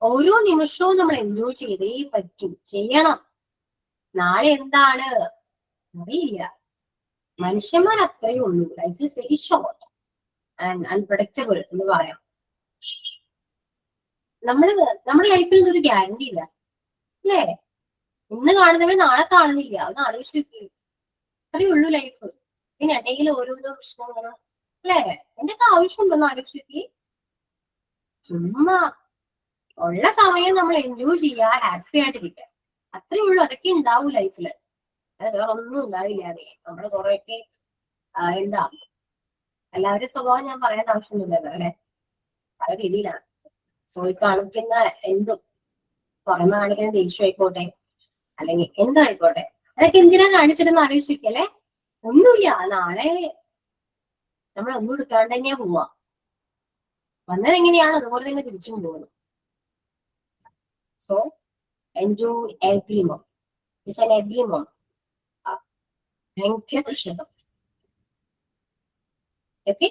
ഓരോ നിമിഷവും നമ്മൾ എൻജോയ് ചെയ്തേ പറ്റൂ, ചെയ്യണം. നാളെ എന്താണ് അറിയില്ല. മനുഷ്യന്മാർ അത്രയേ ഉള്ളൂ. Life is very short and unpredictable എന്ന് പറയാം. നമ്മുടെ ലൈഫിൽ ഒരു ഗ്യാരണ്ടി ഇല്ല അല്ലേ? ഇന്ന് കാണുന്നവർ നാളെ കാണുന്നില്ല. ഒന്ന് ആലോചിച്ച് അത്രയേ ഉള്ളൂ ലൈഫ്. ഇതിനിടയിൽ ഓരോരോ പ്രശ്നങ്ങളും അല്ലേ? എന്തൊക്കെ ആവശ്യമുണ്ടോന്ന് ആലോചിച്ച് ചുമ്മാ ഉള്ള സമയം നമ്മൾ എൻജോയ് ചെയ്യുക, ഹാപ്പി ആയിട്ടിരിക്കുക. അത്രേ ഉള്ളൂ. അതൊക്കെ ഉണ്ടാവും ലൈഫില്. അത് വേറെ ഒന്നും ഉണ്ടാവില്ല. നമ്മള് കുറെയൊക്കെ എന്താ എല്ലാവരുടെ സ്വഭാവം ഞാൻ പറയേണ്ട ആവശ്യമൊന്നുമില്ലല്ലോ അല്ലെ? പല രീതിയിലാണ്. കാണിക്കുന്ന എന്തും പുറമെ കാണിക്കുന്ന ദേഷ്യം ആയിക്കോട്ടെ, അല്ലെങ്കിൽ എന്തായിക്കോട്ടെ, അതൊക്കെ എന്തിനാ കാണിച്ചിട്ടെന്ന് ആലോചിക്കല്ലേ? ഒന്നുമില്ല. നാളെ നമ്മൾ ഒന്നും എടുക്കാണ്ട് തന്നെയാ പോവാ. വന്നത് എങ്ങനെയാണോ അതുപോലെ തന്നെ തിരിച്ചും പോകുന്നു. So enjoy every moment. ഭയങ്കര പ്രശ്നം. ഓക്കെ,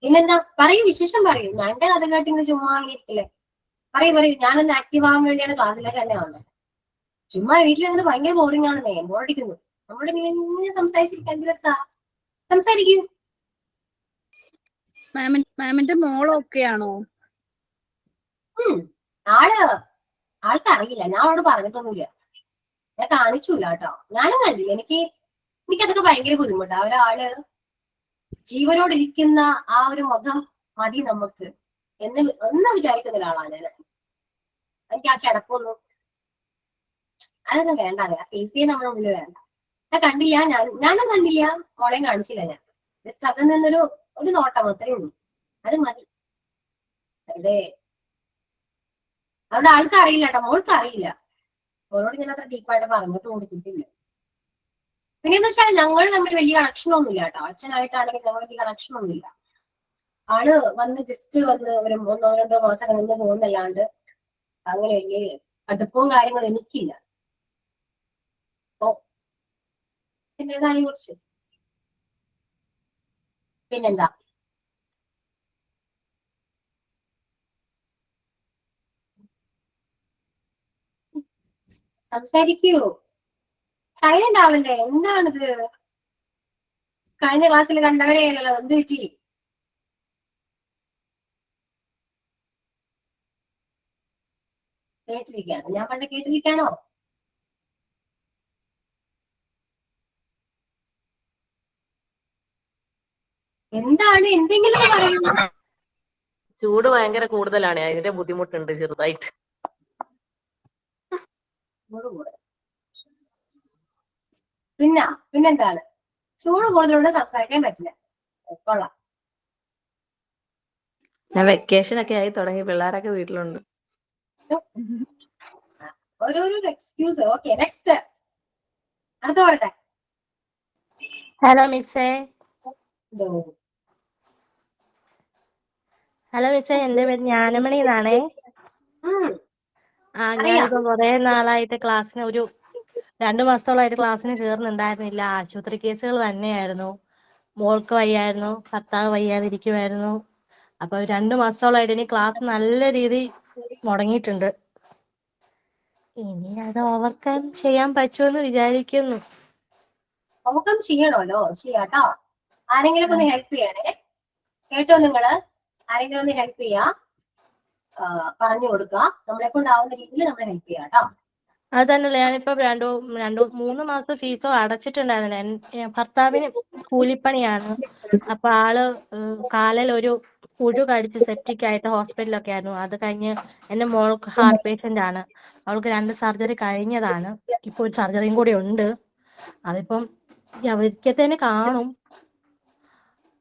പിന്നെന്താ പറയൂ, വിശേഷം പറയൂ. ഞാൻ എന്റെ കഥ കേട്ടിന്ന് ചുമ്മാ ഇരിക്കില്ലേ. പറയൂ, ഞാനൊന്ന് ആക്റ്റീവ് ആവാൻ വേണ്ടിയാണ് ക്ലാസ്സിലേക്ക് തന്നെ വന്നത്. ചുമ്മാ വീട്ടിലിരുന്ന് ഭയങ്കര ബോറിംഗ് ആണെന്നേ, ബോറടിക്കുന്നു. നമ്മുടെ ഇങ്ങനെ സംസാരിച്ചിരിക്കാൻ രസാ. സംസാരിക്കൂ. മാമിന്റെ മോളൊക്കെയാണോ? ആൾക്കറിയില്ല, ഞാൻ അവളോട് പറഞ്ഞിട്ടൊന്നുമില്ല, ഞാൻ കാണിച്ചൂല കേട്ടോ. ഞാനും കണ്ടില്ല. എനിക്കതൊക്കെ ഭയങ്കര ബുദ്ധിമുട്ടാ. ഒരാള് ജീവനോടിരിക്കുന്ന ആ ഒരു മുഖം മതി നമുക്ക് എന്ന് വിചാരിക്കുന്ന ഒരാളാണ് ഞാൻ. എനിക്ക് ആ കിടപ്പൊന്നും അതൊന്നും വേണ്ട. ഫേസ് ചെയ്യാൻ നമ്മുടെ മുന്നിൽ വേണ്ട. ഞാൻ കണ്ടില്ല, ഞാനും കണ്ടില്ല, മോളെയും കാണിച്ചില്ല. ഞാൻ ജസ്റ്റ് അതിൽ നിന്നൊരു നോട്ടം അത്രേ ഉള്ളൂ, അത് മതി. അവിടെ ആൾക്ക് അറിയില്ല കേട്ടോ, മോൾക്ക് അറിയില്ല. മോളോട് ഞാൻ അത്ര ഡീപ്പായിട്ട് പറഞ്ഞിട്ട് കൊടുത്തിട്ടില്ല. പിന്നെന്ന് വെച്ചാൽ ഞങ്ങൾ തമ്മിൽ വലിയ കണക്ഷനൊന്നുമില്ല കേട്ടോ. അച്ഛനായിട്ടാണെങ്കിൽ ഞങ്ങൾ വലിയ കണക്ഷനൊന്നുമില്ല. ആള് ജസ്റ്റ് വന്ന് ഒരു 1-2 മാസം നിന്ന് പോകുന്നല്ലാണ്ട് അങ്ങനെ വലിയ അടുപ്പവും കാര്യങ്ങളും എനിക്കില്ല. പിന്നെതായി കുറിച്ച് പിന്നെന്താ, സംസാരിക്കൂ. സൈലന്റ് ആവണ്ടേ? എന്താണിത്? കഴിഞ്ഞ ക്ലാസ്സിൽ കണ്ടവരെയല്ലോ, എന്ത് പറ്റി? കേട്ടിരിക്കാണ്, ഞാൻ പണ്ട് കേട്ടിരിക്കാണോ? എന്താണ്? എന്തെങ്കിലും പറയൂ. ചൂട് ഭയങ്കര കൂടുതലാണ്, അതിന്റെ ബുദ്ധിമുട്ടുണ്ട് ചെറുതായിട്ട്. പിന്നെന്താണ്? ചൂട് കൂടുതലോട് സംസാരിക്കാൻ പറ്റില്ല. കൊള്ളാം. ഞാൻ വെക്കേഷൻ ഒക്കെ ആയി തുടങ്ങി, പിള്ളേരൊക്കെ വീട്ടിലുണ്ട്. ഓരോരോ എക്സ്ക്യൂസ്. Okay, next. അടുത്ത പറട്ടെ. ഹലോ മിസ്സേ. ഹലോ മിസ്സേ, എന്റെ പേര് ജ്ഞാനമണി എന്നാണേ. ഞാനിപ്പോ കുറെ നാളായിട്ട് ക്ലാസ്സിന് 2 മാസത്തോളമായിട്ട് ക്ലാസ്സിന് കയറുന്നുണ്ടായിരുന്നില്ല. ആശുപത്രി കേസുകൾ തന്നെയായിരുന്നു. മോൾക്ക് വയ്യായിരുന്നു, ഭർത്താവ് വയ്യാതിരിക്കുമായിരുന്നു. അപ്പൊ 2 മാസത്തോളമായിട്ട് ഇനി ക്ലാസ് നല്ല രീതി മുടങ്ങിയിട്ടുണ്ട്. ഇനി അത് ഓവർകം ചെയ്യാൻ പറ്റുമെന്ന് വിചാരിക്കുന്നു. ഓവർകം ചെയ്യണമല്ലോ, ചെയ്യാട്ടോ. ആരെങ്കിലും ഒന്ന് ഹെൽപ്പ് ചെയ്യണേ. കേട്ടോ നിങ്ങള്? ആരെങ്കിലും ഒന്ന് ഹെൽപ്പ് ചെയ്യാ, പറഞ്ഞു കൊടുക്കുക. നമ്മളെ കൊണ്ടാവുന്ന രീതിയിൽ നമ്മൾ ഹെൽപ്പ് ചെയ്യാം കേട്ടോ. അത് തന്നെയല്ലേ, ഞാനിപ്പോ 3 മാസം ഫീസോ അടച്ചിട്ടുണ്ടായിരുന്നില്ല. ഭർത്താവിന് കൂലിപ്പണിയാണ്. അപ്പൊ ആള് കാലിൽ ഒരു പുഴു കടിച്ച് സെപ്റ്റിക് ആയിട്ട് ഹോസ്പിറ്റലൊക്കെ ആയിരുന്നു. അത് കഴിഞ്ഞ് എന്റെ മോൾക്ക് ഹാർട്ട് പേഷ്യന്റ് ആണ്. അവൾക്ക് 2 സർജറി കഴിഞ്ഞതാണ്. ഇപ്പൊ ഒരു സർജറിയും കൂടി ഉണ്ട്. അതിപ്പം ഒരിക്കത്തേന് കാണും.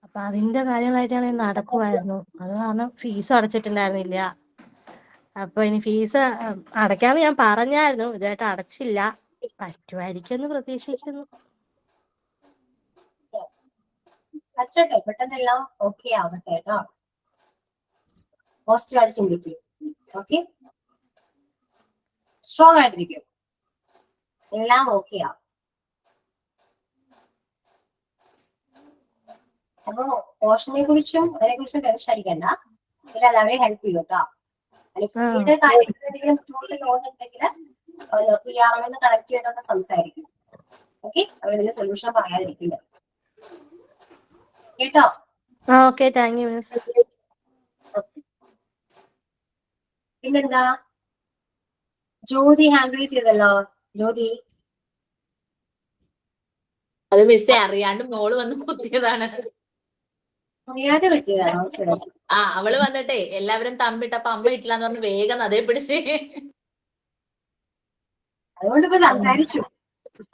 അപ്പൊ അതിന്റെ കാര്യമായിട്ടാണ് നടക്കുമായിരുന്നു. അത് കാരണം ഫീസ് അടച്ചിട്ടുണ്ടായിരുന്നില്ല. അപ്പൊ ഇനി ഫീസ് അടയ്ക്കാന്ന് ഞാൻ പറഞ്ഞായിരുന്നു, ഇതായിട്ട് അടച്ചില്ല. പറ്റുമായിരിക്കും എന്ന് പ്രതീക്ഷിക്കുന്നു. പറ്റട്ടെ, പെട്ടെന്നെല്ലാം ഓക്കെ ആവട്ടെ കേട്ടോ. പോസിറ്റീവായിട്ട് ചിന്തിക്കും. ഓക്കെ, സ്ട്രോങ് ആയിട്ടിരിക്കും, എല്ലാം ഓക്കെ ആവും. അപ്പൊ പോഷനെ കുറിച്ചും അതിനെക്കുറിച്ചും ടെൻഷൻ അടിക്കണ്ട. എല്ലാവരെയും ഹെൽപ്പ് ചെയ്യും കേട്ടോ. ഫുഡിന്റെ കാര്യത്തിൽ എന്തെങ്കിലും ബുദ്ധിമുട്ട് തോന്നുന്നുണ്ടെങ്കിൽ PR കണക്ട് ചെയ്തിട്ടൊക്കെ സംസാരിക്കും. ഓക്കെ, അവരിതിന് സൊല്യൂഷൻ പറയാതിരിക്കില്ല കേട്ടോ. Okay, thank you miss. പിന്നെന്താ, ജ്യോതി ഹാൻഡ് റൈസ് ചെയ്തല്ലോ. ജ്യോതി, അത് മിസ്സേ അറിയാണ്ട് മോള് വന്ന് കുത്തിയതാണ്. അറിയാതെ പറ്റിയതാണോ? അവള് വന്നിട്ടേ എല്ലാവരും തമ്മിട്ടപ്പോ അമ്മ ഇട്ടില്ലാന്ന് പറഞ്ഞ് വേഗം അതേ പിടിച്ച്. അതുകൊണ്ട് ഇപ്പൊ സംസാരിച്ചു.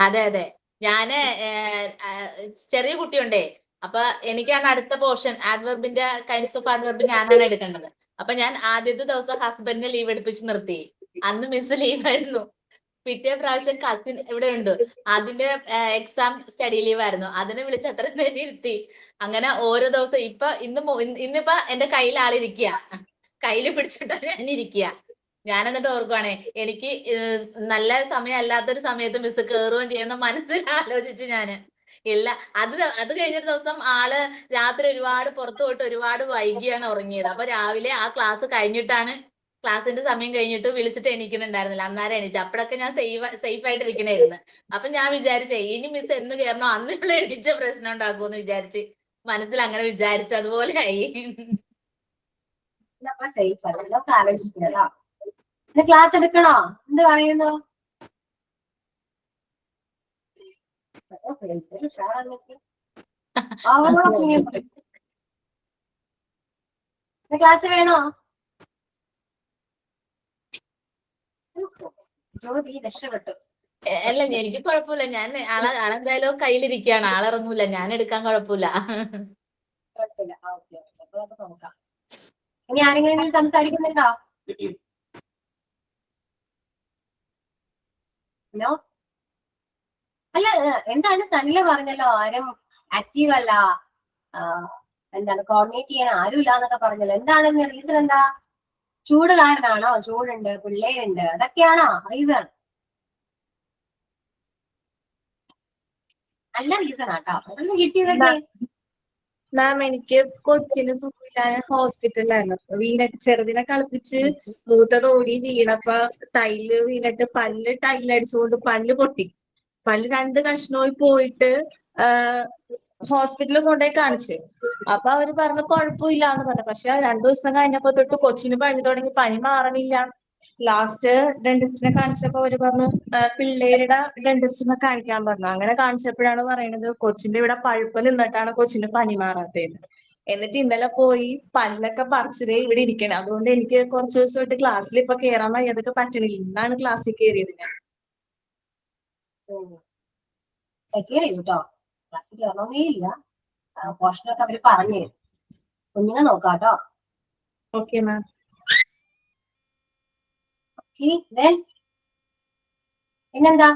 അതെ, ഞാന് ചെറിയ കുട്ടിയുണ്ടേ. അപ്പൊ എനിക്കാണ് അടുത്ത പോർഷൻ ആഡ്വർബിന്റെ കൈൻഡ്സ് ഓഫ് ആഡ്വർബ് ഞാനാണ് എടുക്കേണ്ടത്. അപ്പൊ ഞാൻ ആദ്യത്തെ ദിവസം ഹസ്ബൻഡിനെ ലീവ് എടുപ്പിച്ച് നിർത്തി. അന്ന് മിസ് ലീവായിരുന്നു. പിറ്റേ പ്രാവശ്യം കസിൻ ഇവിടെ ഉണ്ട്, അതിന്റെ എക്സാം സ്റ്റഡി ലീവ് ആയിരുന്നു, അതിനെ വിളിച്ച് അത്ര നേരം ഇരുത്തി. അങ്ങനെ ഓരോ ദിവസം ഇന്നിപ്പോ എന്റെ കയ്യിൽ ആളിരിക്കുക, കയ്യിൽ പിടിച്ചിട്ടാണ് ഞാൻ ഇരിക്കുക. ഞാൻ എന്നിട്ട് ഓർക്കുവാണേ, എനിക്ക് നല്ല സമയം അല്ലാത്തൊരു സമയത്ത് മിസ് കയറുകയും ചെയ്യുന്ന മനസ്സിൽ ആലോചിച്ച് ഞാന് ഇല്ല. അത് കഴിഞ്ഞൊരു ദിവസം ആള് രാത്രി ഒരുപാട് പുറത്തു പോയിട്ട് ഒരുപാട് വൈകിയാണ് ഉറങ്ങിയത്. അപ്പൊ രാവിലെ ആ ക്ലാസ് കഴിഞ്ഞിട്ടാണ്, ക്ലാസ്സിന്റെ സമയം കഴിഞ്ഞിട്ട് വിളിച്ചിട്ട് എണീക്കുന്നുണ്ടായിരുന്നില്ല, അന്നേരം എണീച്ചു. അപ്പോഴൊക്കെ ഞാൻ സേഫ് ആയിട്ട് ഇരിക്കണായിരുന്നു. അപ്പൊ ഞാൻ വിചാരിച്ചേ, ഇനി മിസ് എന്ന് കയറണോ അന്ന് ഇവിടെ എണീച്ച പ്രശ്നം ഉണ്ടാക്കുമെന്ന് വിചാരിച്ച് മനസ്സിൽ അങ്ങനെ വിചാരിച്ചു, അതുപോലെ ആയി. അപ്പൊ സേഫ് അല്ലല്ലോ, ആലോചിക്കണോ ക്ലാസ് എടുക്കണോ, എന്ത് പറയുന്നു? ക്ലാസ് വേണോ? ജ്യോതി രക്ഷപ്പെട്ടു. അല്ല, എനിക്ക് കുഴപ്പമില്ല, ഞാൻ ആളെന്തായാലും കയ്യിലിരിക്കുകയാണ്, ആളിറങ്ങൂല, ഞാൻ എടുക്കാൻ കുഴപ്പമില്ല. കുഴപ്പമില്ല. ഓക്കെ, അപ്പൊ നമുക്ക് നോക്കാം. ഇനി ആരെങ്കിലും സംസാരിക്കുന്നുണ്ടോ? ഹലോ, അല്ല എന്താണ് സനില പറഞ്ഞല്ലോ, ആരും ആക്റ്റീവ് അല്ല, എന്താണ് കോർഡിനേറ്റ് ചെയ്യാൻ ആരും ഇല്ല എന്നൊക്കെ പറഞ്ഞല്ലോ. എന്താണ് റീസൺ? എന്താ? ചൂട് കാരനാണോ? ചൂടുണ്ട്, പിള്ളേരുണ്ട്, അതൊക്കെയാണോ റീസൺ? നല്ല റീസൺ ആട്ടോ. അതൊന്നും കിട്ടിയതൊക്കെ മാം, എനിക്ക് കൊച്ചിന് സുഖമില്ലാതെ ഹോസ്പിറ്റലിലായിരുന്നു. വീണിട്ട് ചെറുതിനെ കളിപ്പിച്ച് മൂത്തത് ഓടി വീണപ്പോ ടൈല് വീണിട്ട് ടൈലടിച്ചുകൊണ്ട് പല്ല് പൊട്ടി. പല്ല് 2 കഷ്ണമായി പോയിട്ട് ഹോസ്പിറ്റലിൽ കൊണ്ടുപോയി കാണിച്ചു. അപ്പൊ അവര് പറഞ്ഞു കുഴപ്പമില്ല എന്ന് പറഞ്ഞു. പക്ഷെ 2 ദിവസം കഴിഞ്ഞപ്പോ തൊട്ട് കൊച്ചിന് പനി തുടങ്ങി, പനി മാറണില്ല. ലാസ്റ്റ് ഡെന്റിസ്റ്റിനെ കാണിച്ചപ്പോ അവര് പറഞ്ഞു പിള്ളേരുടെ ഡെന്റിസ്റ്റിനെ കാണിക്കാൻ പറഞ്ഞു. അങ്ങനെ കാണിച്ചപ്പോഴാണ് പറയണത് കൊച്ചിന്റെ ഇവിടെ പഴുപ്പ് നിന്നിട്ടാണ് കൊച്ചിന് പനി മാറാത്തത്. എന്നിട്ട് ഇന്നലെ പോയി പല്ലൊക്കെ പറിച്ചതേ ഇവിടെ ഇരിക്കണം. അതുകൊണ്ട് എനിക്ക് കുറച്ച് ദിവസമായിട്ട് ക്ലാസ്സിൽ ഇപ്പൊ കയറാൻ വയ്യതൊക്കെ പറ്റണില്ല. ഇന്നാണ് ക്ലാസ്സിൽ കയറിയത് ഞാൻ. കേട്ടോ, ക്ലാസ്സിൽ കയറണമേ ഇല്ല. പോർഷനൊക്കെ അവര് പറഞ്ഞു തരും. കുഞ്ഞിനെ നോക്കാട്ടോ. Okay ma'am. പിന്നെന്താ,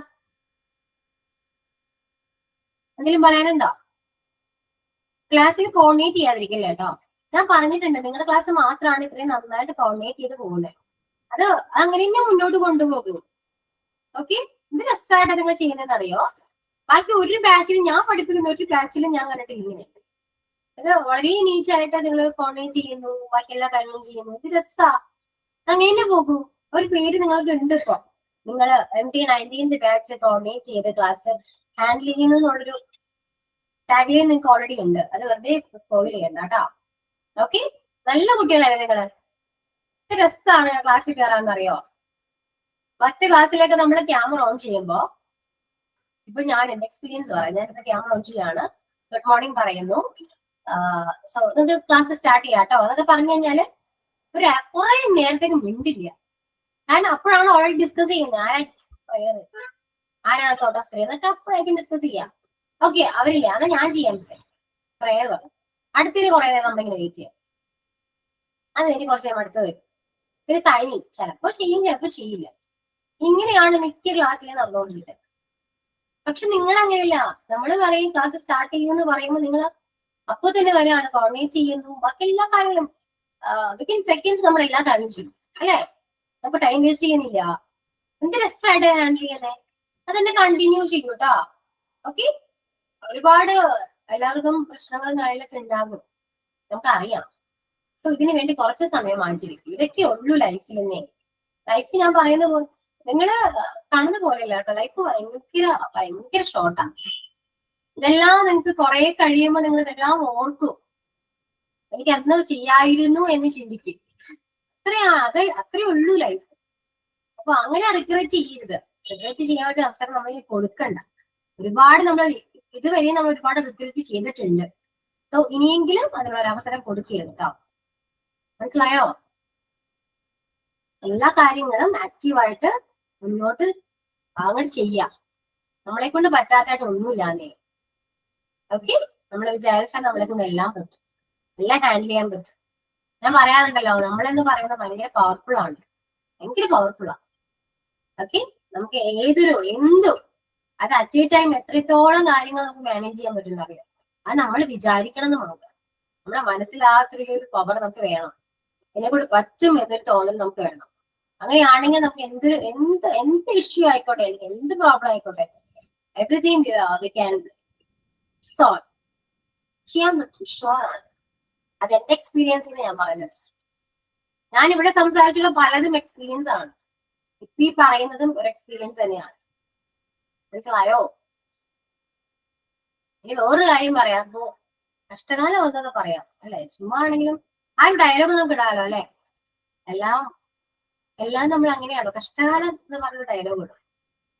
എന്തെങ്കിലും പറയാനുണ്ടോ? ക്ലാസ്സിൽ കോർഡിനേറ്റ് ചെയ്യാതിരിക്കില്ല കേട്ടോ. ഞാൻ പറഞ്ഞിട്ടുണ്ട്, നിങ്ങളുടെ ക്ലാസ് മാത്രമാണ് ഇത്രയും നന്നായിട്ട് കോർഡിനേറ്റ് ചെയ്ത് പോകുന്നത്. അത് അങ്ങനെ ഞാൻ മുന്നോട്ട് കൊണ്ടുപോകും. ഓക്കെ, ഇത് രസമായിട്ട് നിങ്ങൾ ചെയ്യുന്നതെന്ന് അറിയോ? ബാക്കി ഒരു ബാച്ചിലും, ഞാൻ പഠിപ്പിക്കുന്ന ഒരു ബാച്ചിലും ഞാൻ കണ്ടിട്ടില്ല ഇങ്ങനെ. ഇത് വളരെ നീറ്റായിട്ട് നിങ്ങൾ കോർഡിനേറ്റ് ചെയ്യുന്നു, ബാക്കി എല്ലാ കാര്യങ്ങളും ചെയ്യുന്നു. ഇത് രസാ, അങ്ങനെ പോകൂ. ഒരു പേര് നിങ്ങൾക്ക് ഉണ്ട്. ഇപ്പൊ നിങ്ങൾ MT19 ബാച്ച് കോർഡിനേറ്റ് ചെയ്ത് ക്ലാസ് ഹാൻഡിൽ ചെയ്യുന്നുള്ളൊരു ടാഗ്ലൈൻ നിങ്ങൾക്ക് ഓൾറെഡി ഉണ്ട്. അത് വെറുതെ സ്പോയിൽ ചെയ്യണ്ട കേട്ടോ. ഓക്കെ, നല്ല കുട്ടികളല്ലേ നിങ്ങള്? രസമാണ് ക്ലാസ്സിൽ കയറാന്നറിയോ? മറ്റു ക്ലാസ്സിലേക്ക് നമ്മൾ ക്യാമറ ഓൺ ചെയ്യുമ്പോ, ഇപ്പൊ ഞാൻ എന്റെ എക്സ്പീരിയൻസ് പറയാം. ഞാൻ ഇപ്പൊ ക്യാമറ ഓൺ ചെയ്യാണ്, ഗുഡ് മോർണിംഗ് പറയുന്നു, സോ നിങ്ങൾക്ക് ക്ലാസ് സ്റ്റാർട്ട് ചെയ്യാം കേട്ടോ എന്നൊക്കെ പറഞ്ഞു കഴിഞ്ഞാല് കുറെ നേരത്തേക്ക് മിണ്ടില്ല. കാരണം അപ്പോഴാണ് ഓൾറെഡി ഡിസ്കസ് ചെയ്യുന്നത്, ആരാണ് തോട്ട് ഓഫ് എന്നൊക്കെ അപ്പോഴേക്കും ഡിസ്കസ് ചെയ്യാം. ഓക്കെ, അവരില്ല, അതാ ഞാൻ ചെയ്യാം പ്രയർ പറഞ്ഞു. അടുത്തിന് കുറെ നേരം നമ്മളിങ്ങനെ വെയിറ്റ് ചെയ്യാം. അത് എനിക്ക് കുറച്ച് നേരം അടുത്ത് വരും. പിന്നെ സൈനിങ് ചിലപ്പോ ചെയ്യും, ചിലപ്പോ ചെയ്യില്ല. ഇങ്ങനെയാണ് മിക്ക ക്ലാസ്സിലും നടന്നുകൊണ്ടിരിക്കുന്നത്. പക്ഷെ നിങ്ങൾ അങ്ങനെയല്ല. നമ്മൾ പറയും ക്ലാസ് സ്റ്റാർട്ട് ചെയ്യുമെന്ന് പറയുമ്പോൾ നിങ്ങൾ അപ്പൊ തന്നെ വരെയാണ്, കോർഡിനേറ്റ് ചെയ്യുന്നു, ബാക്കി എല്ലാ കാര്യങ്ങളും വിത്തിൻ സെക്കൻഡ്സ് നമ്മൾ എല്ലാ കാര്യവും ചെയ്യും. അല്ലെ? നമുക്ക് ടൈം വേസ്റ്റ് ചെയ്യുന്നില്ല. എന്ത് രസമായിട്ട് ഹാൻഡിൽ ചെയ്യുന്നേ, അതെന്നെ കണ്ടിന്യൂ ചെയ്യൂ കേട്ടോ. ഓക്കെ, ഒരുപാട് എല്ലാവർക്കും പ്രശ്നങ്ങളും കാര്യങ്ങളൊക്കെ ഉണ്ടാകും, നമുക്കറിയാം. സോ ഇതിനു വേണ്ടി കുറച്ച് സമയം മാറ്റിയിരിക്കും. ഇതൊക്കെ ഉള്ളൂ ലൈഫിൽ തന്നെ. ലൈഫ് ഞാൻ പറയുന്ന പോലെ നിങ്ങള് കാണുന്ന പോലെയല്ല കേട്ടോ. ലൈഫ് ഭയങ്കര ഷോർട്ടാണ്. ഇതെല്ലാം നിങ്ങൾക്ക് കുറെ കഴിയുമ്പോൾ നിങ്ങൾ ഇതെല്ലാം ഓർക്കും. എനിക്ക് അന്ന് ചെയ്യായിരുന്നു എന്ന് ചിന്തിക്കും. അത്രേ ഉള്ളൂ ലൈഫ്. അപ്പൊ അങ്ങനെ റിഗ്രറ്റ് ചെയ്യരുത്. റിഗ്രറ്റ് ചെയ്യാൻ ഒരു അവസരം നമ്മൾ കൊടുക്കണ്ട. ഒരുപാട് നമ്മൾ ഇതുവരെ നമ്മൾ ഒരുപാട് റിഗ്രറ്റ് ചെയ്തിട്ടുണ്ട്. സോ ഇനിയെങ്കിലും അതിനൊരു അവസരം കൊടുക്കരുത് കേട്ടോ. മനസ്സിലായോ? എല്ലാ കാര്യങ്ങളും ആക്റ്റീവായിട്ട് മുന്നോട്ട് അങ്ങോട്ട് ചെയ്യാം. നമ്മളെ കൊണ്ട് പറ്റാത്തായിട്ട് ഒന്നുമില്ലാന്നേ. ഓക്കെ, നമ്മൾ വിചാരിച്ചാൽ നമ്മളെ കൊണ്ട് എല്ലാം പറ്റും, എല്ലാം ഹാൻഡിൽ ചെയ്യാൻ പറ്റും. ഞാൻ പറയാറുണ്ടല്ലോ, നമ്മളെന്ന് പറയുന്നത് ഭയങ്കര പവർഫുൾ ആണ്, ഭയങ്കര പവർഫുൾ ആണ്. ഓക്കെ, നമുക്ക് എന്തും അത് അറ്റ് എ ടൈം എത്രത്തോളം കാര്യങ്ങൾ നമുക്ക് മാനേജ് ചെയ്യാൻ പറ്റും അറിയാം. അത് നമ്മൾ വിചാരിക്കണം എന്ന് മാത്രം. നമ്മുടെ മനസ്സിലാത്തൊരു പവർ നമുക്ക് വേണം. എന്നെ കൂടെ പറ്റും എന്നൊരു തോന്നൽ നമുക്ക് വേണം. അങ്ങനെയാണെങ്കിൽ നമുക്ക് എന്ത് ഇഷ്യൂ ആയിക്കോട്ടെ, എനിക്ക് എന്ത് പ്രോബ്ലം ആയിക്കോട്ടെ, എവറിഥിങ് വി ക്യാൻ സോൾവ് ചെയ്യാൻ പറ്റും. ഷുവറാണ്. അത് എന്റെ എക്സ്പീരിയൻസിന് ഞാൻ പറയുന്നത്. ഞാൻ ഇവിടെ സംസാരിച്ചുള്ള പലതും എക്സ്പീരിയൻസ് ആണ്. ഇപ്പൊ ഈ പറയുന്നതും ഒരു എക്സ്പീരിയൻസ് തന്നെയാണ്. മനസ്സിലായോ? ഇനി വേറൊരു കാര്യം പറയാം. അപ്പോ കഷ്ടകാലം ഒന്നൊക്കെ പറയാം അല്ലെ, ചുമ്മാ ആണെങ്കിലും ആ ഒരു ഡയലോഗ് നമുക്ക് ഇടാലോ അല്ലെ. എല്ലാം നമ്മൾ അങ്ങനെയാണോ, കഷ്ടകാലം എന്ന് പറഞ്ഞൊരു ഡയലോഗ് ഇടും.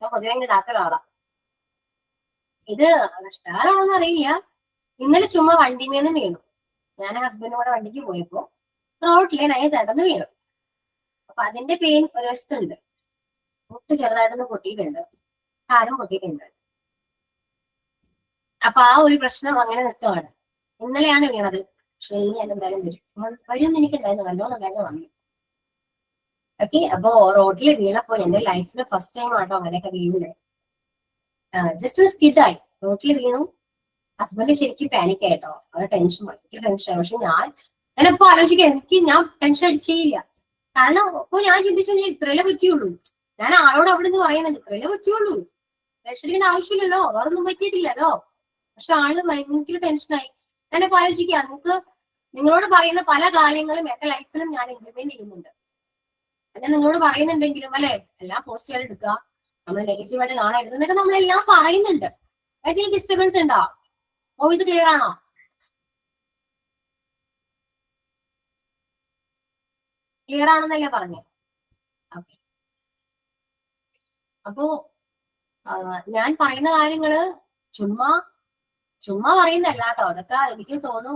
ഞാൻ പൊതുവെ ഇടാത്ത ഒരാളാ. ഇത് കഷ്ടകാലമാണെന്ന് അറിയില്ല. ഇന്നലെ ചുമ്മാ വണ്ടിമേന്ന് വീണു. ഞാൻ ഹസ്ബൻഡും കൂടെ വണ്ടിക്ക് പോയപ്പോ റോഡിലെ നൈസായിട്ടൊന്ന് വീണു. അപ്പൊ അതിന്റെ പെയിൻ ഒരു വശത്തുണ്ട്. മുട്ട് ചെറുതായിട്ടൊന്ന് പൊട്ടിയിട്ടുണ്ട്, കാലും പൊട്ടിയിട്ടുണ്ട്. അപ്പൊ ആ ഒരു പ്രശ്നം അങ്ങനെ നിൽക്കുകയാണ്. ഇന്നലെയാണ് വീണത്. പക്ഷെ ഇനി ഞാൻ എന്തായാലും വരുമെന്ന് എനിക്കുണ്ടായിരുന്നു, വല്ലോന്നുണ്ടായിരുന്നു വന്നു. ഓക്കെ. അപ്പോ റോഡിൽ വീണപ്പോ എന്റെ ലൈഫിൽ ഫസ്റ്റ് ടൈം ആട്ടോ അങ്ങനെയൊക്കെ വീഴുന്നത്. ജസ്റ്റ് ഒരു സ്കിഡായി റോഡിൽ വീണു. ഹസ്ബൻഡ് ശരിക്കും പാനിക് ആയിട്ടോ. അത് ഭയങ്കര ടെൻഷനായി. പക്ഷെ ഞാനിപ്പോ ആലോചിക്കാം, ഞാൻ ടെൻഷൻ അടിച്ചേയില്ല. കാരണം ഇപ്പൊ ഞാൻ ചിന്തിച്ചു ഇത്രയല്ലേ പറ്റിയുള്ളൂ. ഞാൻ ആളോട് അവിടെ നിന്ന് പറയുന്നുണ്ട് ഇത്രയല്ലേ പറ്റിയുള്ളൂ, ടെൻഷൻ അടിക്കേണ്ട ആവശ്യമില്ലല്ലോ, വേറൊന്നും പറ്റിയിട്ടില്ലല്ലോ. പക്ഷെ ആള് ഭയങ്കര ടെൻഷനായി. ഞാനിപ്പോ ആലോചിക്കുക, നിങ്ങളോട് പറയുന്ന പല കാര്യങ്ങളും എന്റെ ലൈഫിലും ഞാൻ ഇംപ്ലിമെന്റ് ചെയ്യുന്നുണ്ട്. ഞാൻ നിങ്ങളോട് പറയുന്നുണ്ടെങ്കിലും അല്ലെ, എല്ലാം പോസിറ്റീവായിട്ട് എടുക്കുക, നമ്മൾ നെഗറ്റീവായിട്ട് കാണരുത് എന്നൊക്കെ നമ്മളെല്ലാം പറയുന്നുണ്ട്. ഏതെങ്കിലും ഡിസ്റ്റർബൻസ് ഉണ്ടോ? വോയിസ് ക്ലിയർ ആണോ? ക്ലിയർ ആണെന്നല്ലേ പറഞ്ഞേ? ഓക്കെ. അപ്പോ ഞാൻ പറയുന്ന കാര്യങ്ങള് ചുമ്മാ പറയുന്നല്ല കേട്ടോ. അതൊക്കെ എനിക്ക് തോന്നുന്നു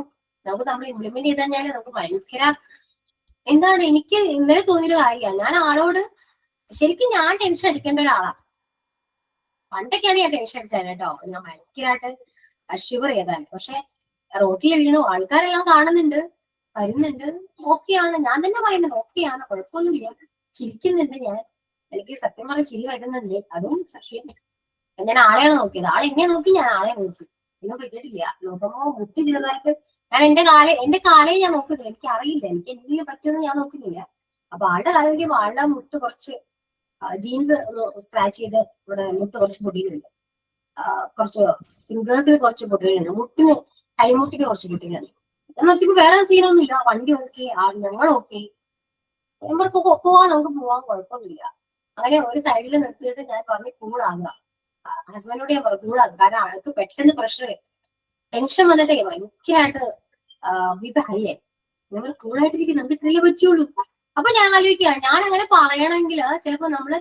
നമ്മൾ ഇംപ്ലിമെന്റ് ചെയ്ത് കഴിഞ്ഞാല് നമുക്ക് ഭയങ്കര എന്താണ്, എനിക്ക് ഇന്നലെ തോന്നിയൊരു കാര്യമാണ്. ഞാൻ ആളോട് ശരിക്കും ഞാൻ ടെൻഷൻ അടിക്കേണ്ട ഒരാളാ. പണ്ടൊക്കെയാണ് ഞാൻ ടെൻഷൻ അടിച്ചാൽ കേട്ടോ. ഞാൻ ഭയങ്കരമായിട്ട് അഷ്യൂർ ചെയ്താൽ. പക്ഷെ റോട്ടിൽ വീണു, ആൾക്കാരെല്ലാം കാണുന്നുണ്ട്, വരുന്നുണ്ട്, ഓക്കെയാണ്. ഞാൻ തന്നെ പറയുന്നുണ്ട് ഓക്കെയാണ്, കുഴപ്പമൊന്നുമില്ല, ചിരിക്കുന്നുണ്ട്. എനിക്ക് സത്യം പറഞ്ഞ ചിരി വരുന്നുണ്ട്, അതും സത്യം. ഞാൻ ആളെയാണ് നോക്കിയത്. ആളെന്നെ നോക്കി, ഞാൻ ആളെ നോക്കി. ഒന്നും പറ്റിയിട്ടില്ല. നോക്കുമ്പോ മുട്ടി ചെറുതായിട്ട് ഞാൻ എന്റെ കാലേ ഞാൻ നോക്കുന്നില്ല. എനിക്ക് അറിയില്ല, എനിക്ക് എന്തെങ്കിലും പറ്റുമെന്ന് ഞാൻ നോക്കുന്നില്ല. അപ്പൊ ആളുടെ കാലം നോക്കിയപ്പോ ആളുടെ മുട്ട് കുറച്ച് ജീൻസ് സ്ക്രാച്ച് ചെയ്ത് ഇവിടെ മുട്ട് കുറച്ച് പൊട്ടിയിട്ടുണ്ട്. കുറച്ച് ഫിംഗേഴ്സിൽ കുറച്ച് പൊട്ടിയിട്ടുണ്ട്. കൈമുട്ടിന് കുറച്ച് പൊട്ടിയിട്ടുണ്ട്. ഞാൻ നോക്കിയപ്പോ വേറെ സീനൊന്നുമില്ല. വണ്ടി ഓക്കെ, ഞങ്ങൾ ഓക്കെ, പോവാൻ നമുക്ക് പോവാൻ കുഴപ്പമൊന്നുമില്ല. അങ്ങനെ ഒരു സൈഡിൽ നിർത്തിയിട്ട് ഞാൻ പറഞ്ഞ് കൂളാകുക. ഹസ്ബൻഡിനോട് ഞാൻ പറഞ്ഞു കൂളാകുക. കാരണം ആൾക്ക് പെട്ടെന്ന് പ്രഷർ ടെൻഷൻ വന്നിട്ടേ ഭയങ്കരമായിട്ട് ബിപി ഹൈ ആയി. നമ്മൾ കൂളായിട്ടിരിക്കും, നമുക്ക് ഇത്രയേ പറ്റുള്ളൂ. അപ്പൊ ഞാൻ ആലോചിക്കുക, ഞാൻ അങ്ങനെ പറയണമെങ്കിൽ ചിലപ്പോ നമ്മള്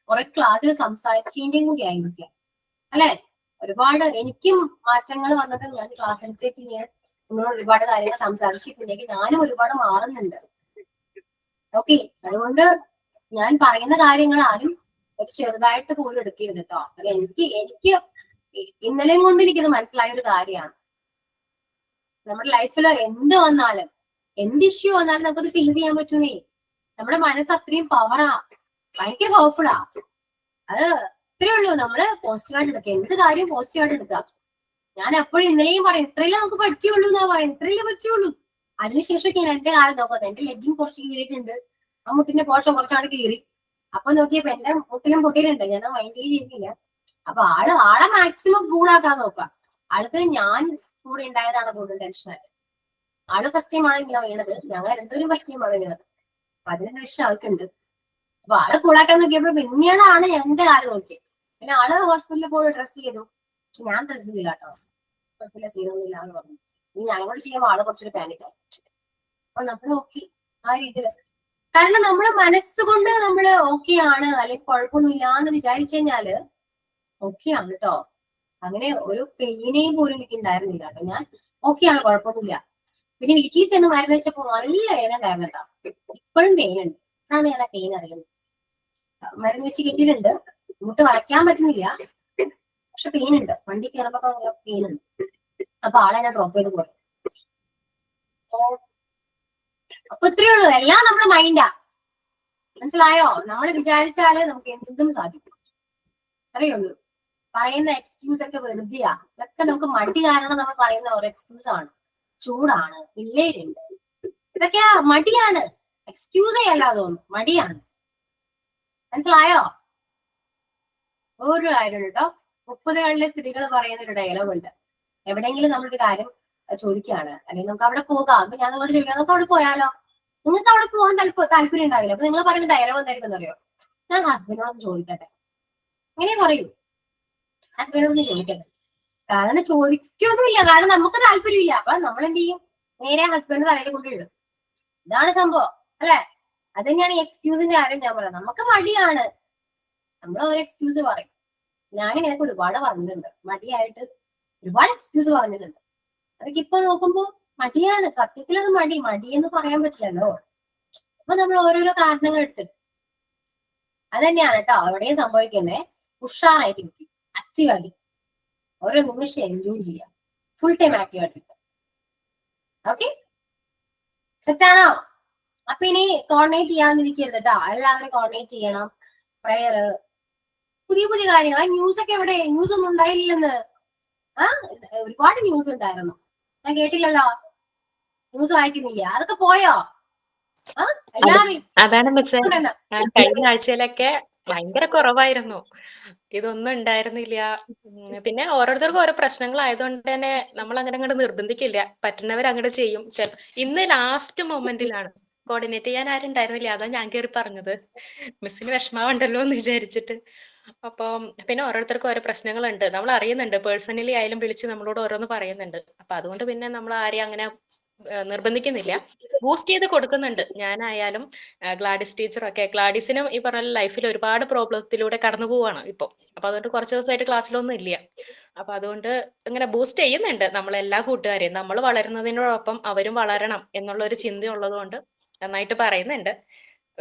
കുറെ ക്ലാസ്സിൽ സംസാരിച്ചതിന്റെയും കൂടി ആയിരിക്കാം അല്ലെ. ഒരുപാട് എനിക്കും മാറ്റങ്ങൾ വന്നത് ഞാൻ ക്ലാസ് എടുത്തേ പിന്നെ നിങ്ങളോട് ഒരുപാട് കാര്യങ്ങൾ സംസാരിച്ച് പിന്നേക്ക് ഞാനും ഒരുപാട് മാറുന്നുണ്ട്. ഓക്കെ. അതുകൊണ്ട് ഞാൻ പറയുന്ന കാര്യങ്ങൾ ആരും ഒരു ചെറുതായിട്ട് പോലും എടുക്കരുത് കേട്ടോ. അത് എനിക്ക് ഇന്നലെയും കൊണ്ട് എനിക്കിത് മനസ്സിലായ ഒരു കാര്യമാണ്. നമ്മുടെ ലൈഫിൽ എന്ത് വന്നാലും, എന്ത് ഇഷ്യൂ വന്നാലും നമുക്കത് ഫേസ് ചെയ്യാൻ പറ്റുന്നേ. നമ്മുടെ മനസ്സ് അത്രയും പവറാ, ഭയങ്കര പവർഫുള്ളാ. അത് ഇത്രയേ ഉള്ളൂ. നമ്മള് പോസിറ്റീവായിട്ട് എടുക്കുക, എന്ത് കാര്യം പോസിറ്റീവായിട്ട് എടുക്കുക. ഞാൻ എപ്പോഴും ഇന്നലെയും പറയും ഇത്രയല്ലേ നമുക്ക് പറ്റുള്ളൂ എന്നാ പറയും, ഇത്രയല്ലേ പറ്റുള്ളൂ. അതിനുശേഷം ഞാൻ എന്റെ കാലം നോക്കുന്നത്, എന്റെ ലെഗിങ് കുറച്ച് കീറിയിട്ടുണ്ട്, ആ മുട്ടിന്റെ പോർഷൻ കുറച്ചാണ് കീറി. അപ്പൊ നോക്കിയപ്പോ എന്റെ മുട്ടിലും പൊട്ടിയിട്ടുണ്ട്. ഞാൻ മൈൻഡ് ചെയ്യുന്നില്ല. അപ്പൊ ആളെ മാക്സിമം കൂളാക്കാൻ നോക്കുക. ആൾക്ക് ഞാൻ കൂടെ ഉണ്ടായതാണ് കൂടുതൽ ടെൻഷനായിട്ട്. ആള് ഫസ്റ്റ് ടൈം ആണ് ഇങ്ങനെ വീണത്, ഞങ്ങൾ രണ്ടുപേരും ഫസ്റ്റ് ടൈം ആണ് വീണത്. അപ്പൊ അതിന് ടെൻഷൻ ആൾക്കുണ്ട്. അപ്പൊ ആള് കൂളാക്കാൻ നോക്കിയപ്പോ പിന്നീടാണ് എന്റെ കാര്യം നോക്കിയത്. പിന്നെ ആള് ഹോസ്പിറ്റലിൽ പോയി ഡ്രസ് ചെയ്തു. പക്ഷെ ഞാൻ ഡ്രസ് ചെയ്തില്ല കേട്ടോ. കുഴപ്പമില്ല, സീനൊന്നുമില്ല എന്ന് പറഞ്ഞു. ഇനി ഞങ്ങളോട് ചെയ്യുമ്പോൾ ആള് കുറച്ചൊരു പാനിക്കായി. അപ്പൊ നമ്മൾ നോക്കി ആ രീതിയില്. കാരണം നമ്മള് മനസ്സുകൊണ്ട് നമ്മള് ഓക്കെ ആണ് അല്ലെങ്കിൽ കുഴപ്പമൊന്നുമില്ല എന്ന് വിചാരിച്ചു കഴിഞ്ഞാല് ഓക്കെ ആണ് കേട്ടോ. അങ്ങനെ ഒരു പെയിനേയും പോലും എനിക്ക് ഉണ്ടായിരുന്നില്ല കേട്ടോ. ഞാൻ ഓക്കെ ആണ്, കുഴപ്പമൊന്നുമില്ല. പിന്നെ വീട്ടിൽ ചെന്ന് മരുന്ന് വെച്ചപ്പോ നല്ല വേദന ഉണ്ടായിരുന്നു കേട്ടോ. ഇപ്പോഴും പെയിൻ ഉണ്ട്. അതാണ് ഞാൻ ആ പെയിൻ അറിയുന്നത്. മരുന്ന് വെച്ച് കിട്ടിയിട്ടുണ്ട്, മുട്ട് വളയ്ക്കാൻ പറ്റുന്നില്ല, പക്ഷെ പെയിൻ ഉണ്ട്. വണ്ടി കയറുമ്പോ പെയിൻ ഉണ്ട്. അപ്പൊ ആളെ ഞാൻ ഡ്രോപ്പ് ചെയ്ത് പോയി. അപ്പൊ ഇത്രയേ ഉള്ളൂ. എല്ലാം നമ്മുടെ മൈൻഡാ. മനസ്സിലായോ? നമ്മൾ വിചാരിച്ചാല് നമുക്ക് എന്തും സാധിക്കും. അറിയുള്ളൂ. പറയുന്ന എക്സ്ക്യൂസ് ഒക്കെ വെറുതെയാ. ഇതൊക്കെ നമുക്ക് മടി കാരണം നമ്മൾ പറയുന്ന ഒരു എക്സ്ക്യൂസ് ആണ്. ചൂടാണ്, പിള്ളേരുണ്ട്, ഇതൊക്കെയാ മടിയാണ്. എക്സ്ക്യൂസേ അല്ല തോന്നുന്നു, മടിയാണ്. മനസ്സിലായോ? ഒരു കാര്യം കേട്ടോ, 30കളിലെ സ്ത്രീകൾ പറയുന്ന ഒരു ഡയലോഗ് ഉണ്ട്. എവിടെയെങ്കിലും നമ്മളൊരു കാര്യം ചോദിക്കുകയാണ്, അല്ലെങ്കിൽ നമുക്ക് അവിടെ പോകാം, അപ്പൊ ഞാൻ നിങ്ങളോട് ചോദിക്കാം നമുക്ക് അവിടെ പോയാലോ? നിങ്ങൾക്ക് അവിടെ പോകാൻ താല്പര്യം ഉണ്ടാവില്ല. അപ്പൊ നിങ്ങൾ പറയുന്ന ഡയലോഗ് എന്തായിരിക്കും അറിയോ? ഞാൻ ഹസ്ബൻഡിനോടൊന്ന് ചോദിക്കട്ടെ. ഇങ്ങനെ പറയൂ, ഹസ്ബൻഡിനോടൊന്ന് ചോദിക്കട്ടെ. കാരണം ചോദിക്കൊന്നുമില്ല, കാരണം നമുക്ക് താല്പര്യമില്ല. അപ്പൊ നമ്മൾ എന്ത് ചെയ്യും? നേരെ ഹസ്ബൻഡ് തലയിൽ കൊണ്ടിടും. ഇതാണ് സംഭവം അല്ലെ? അത് തന്നെയാണ് ഈ എക്സ്ക്യൂസിന്റെ കാര്യം ഞാൻ പറയാം. നമുക്ക് മടിയാണ്, നമ്മൾ ഒരു എക്സ്ക്യൂസ് പറയും. ഞാൻ ഇങ്ങനെയൊക്കെ ഒരുപാട് പറഞ്ഞിട്ടുണ്ട്, മടിയായിട്ട് ഒരുപാട് എക്സ്ക്യൂസ് പറഞ്ഞിട്ടുണ്ട്. അതൊക്കെ ഇപ്പൊ നോക്കുമ്പോ മടിയാണ്. സത്യത്തിൽ അത് മടി എന്ന് പറയാൻ പറ്റില്ലല്ലോ. അപ്പൊ നമ്മൾ ഓരോരോ കാരണങ്ങൾ എടുത്തിട്ട് അത് തന്നെയാണ് കേട്ടോ എവിടെയും സംഭവിക്കുന്നത്. ഉഷാറായിട്ട് ഇരിക്കും, ആക്റ്റീവ് ആയിട്ട് ഓരോ നിമിഷം എൻജോയ് ചെയ്യാം, ഫുൾ ടൈം ആക്റ്റീവ് ആയിട്ട്. ഓക്കെ, സെറ്റാണോ? അപ്പൊ ഇനി കോർഡിനേറ്റ് ചെയ്യാന്നിരിക്കരുത് കേട്ടോ, എല്ലാവരും കോർഡിനേറ്റ് ചെയ്യണം. പ്രയർ, പുതിയ പുതിയ കാര്യങ്ങൾ. ന്യൂസ് ഒക്കെ എവിടെ? ന്യൂസ് ഒന്നും ഉണ്ടായില്ലെന്ന്. ഒരുപാട് ന്യൂസ് ഉണ്ടായിരുന്നു, ഞാൻ കേട്ടില്ലല്ലോ. ന്യൂസ് വായിക്കുന്നില്ല, അതൊക്കെ പോയോ? എല്ലാരും അതാണ് മിസ്സേ, കഴിഞ്ഞ ആഴ്ചയിലൊക്കെ ഭയങ്കര കുറവായിരുന്നു, ഇതൊന്നും ഉണ്ടായിരുന്നില്ല. പിന്നെ ഓരോരുത്തർക്കും ഓരോ പ്രശ്നങ്ങളായതുകൊണ്ട് തന്നെ നമ്മൾ അങ്ങനെ അങ്ങോട്ട് നിർബന്ധിക്കില്ല, പറ്റുന്നവർ അങ്ങോട്ട് ചെയ്യും. ഇന്ന് ലാസ്റ്റ് മൊമെന്റിലാണ്, കോർഡിനേറ്റ് ചെയ്യാൻ ആരും ഉണ്ടായിരുന്നില്ല, അതാ ഞാൻ കയറി പറഞ്ഞത്. മിസ്സിന് വിഷമാവുണ്ടല്ലോ എന്ന് വിചാരിച്ചിട്ട്. അപ്പം പിന്നെ ഓരോരുത്തർക്കും ഓരോ പ്രശ്നങ്ങളുണ്ട്, നമ്മൾ അറിയുന്നുണ്ട്. പേഴ്സണലി ആയാലും വിളിച്ച് നമ്മളോട് ഓരോന്ന് പറയുന്നുണ്ട്. അപ്പൊ അതുകൊണ്ട് പിന്നെ നമ്മൾ ആരെയും അങ്ങനെ നിർബന്ധിക്കുന്നില്ല, ബൂസ്റ്റ് ചെയ്ത് കൊടുക്കുന്നുണ്ട്. ഞാനായാലും ഗ്ലാഡിസ് ടീച്ചറൊക്കെ, ഗ്ലാഡിസിനും ഈ പറഞ്ഞ ലൈഫിൽ ഒരുപാട് പ്രോബ്ലത്തിലൂടെ കടന്നു പോവാണ് ഇപ്പൊ. അപ്പൊ അതുകൊണ്ട് കുറച്ച് ദിവസമായിട്ട് ക്ലാസ്സിലൊന്നും ഇല്ല. അപ്പൊ അതുകൊണ്ട് ഇങ്ങനെ ബൂസ്റ്റ് ചെയ്യുന്നുണ്ട് നമ്മളെല്ലാ കൂട്ടുകാരെയും. നമ്മൾ വളരുന്നതിനോടൊപ്പം അവരും വളരണം എന്നുള്ള ഒരു ചിന്ത ഉള്ളത് നന്നായിട്ട് പറയുന്നുണ്ട്.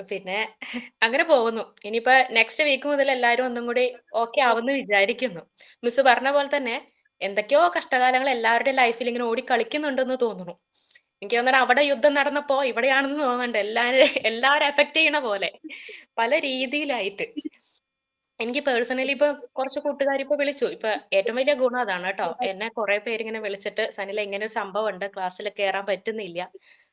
പിന്നെ അങ്ങനെ പോകുന്നു. ഇനിയിപ്പോ നെക്സ്റ്റ് വീക്ക് മുതൽ എല്ലാവരും ഒന്നും കൂടി ഓക്കെ ആവുമെന്ന് വിചാരിക്കുന്നു. മിസ് പറഞ്ഞ പോലെ തന്നെ എന്തൊക്കെയോ കഷ്ടകാലങ്ങൾ എല്ലാവരുടെയും ലൈഫിൽ ഇങ്ങനെ ഓടി കളിക്കുന്നുണ്ടെന്ന് തോന്നുന്നു. എനിക്ക് തോന്നുന്നു അവിടെ യുദ്ധം നടന്നപ്പോ ഇവിടെയാണെന്ന് തോന്നുന്നുണ്ട്. എല്ലാവരും എഫക്ട് ചെയ്യണ പോലെ പല രീതിയിലായിട്ട്. എനിക്ക് പേഴ്സണലി ഇപ്പൊ കുറച്ച് കൂട്ടുകാർ ഇപ്പൊ വിളിച്ചു. ഇപ്പൊ ഏറ്റവും വലിയ ഗുണം അതാണ് കേട്ടോ, എന്നെ കുറെ പേര് ഇങ്ങനെ വിളിച്ചിട്ട് സനില ഇങ്ങനെ ഒരു സംഭവം ഉണ്ട്, ക്ലാസ്സിൽ കയറാൻ പറ്റുന്നില്ല.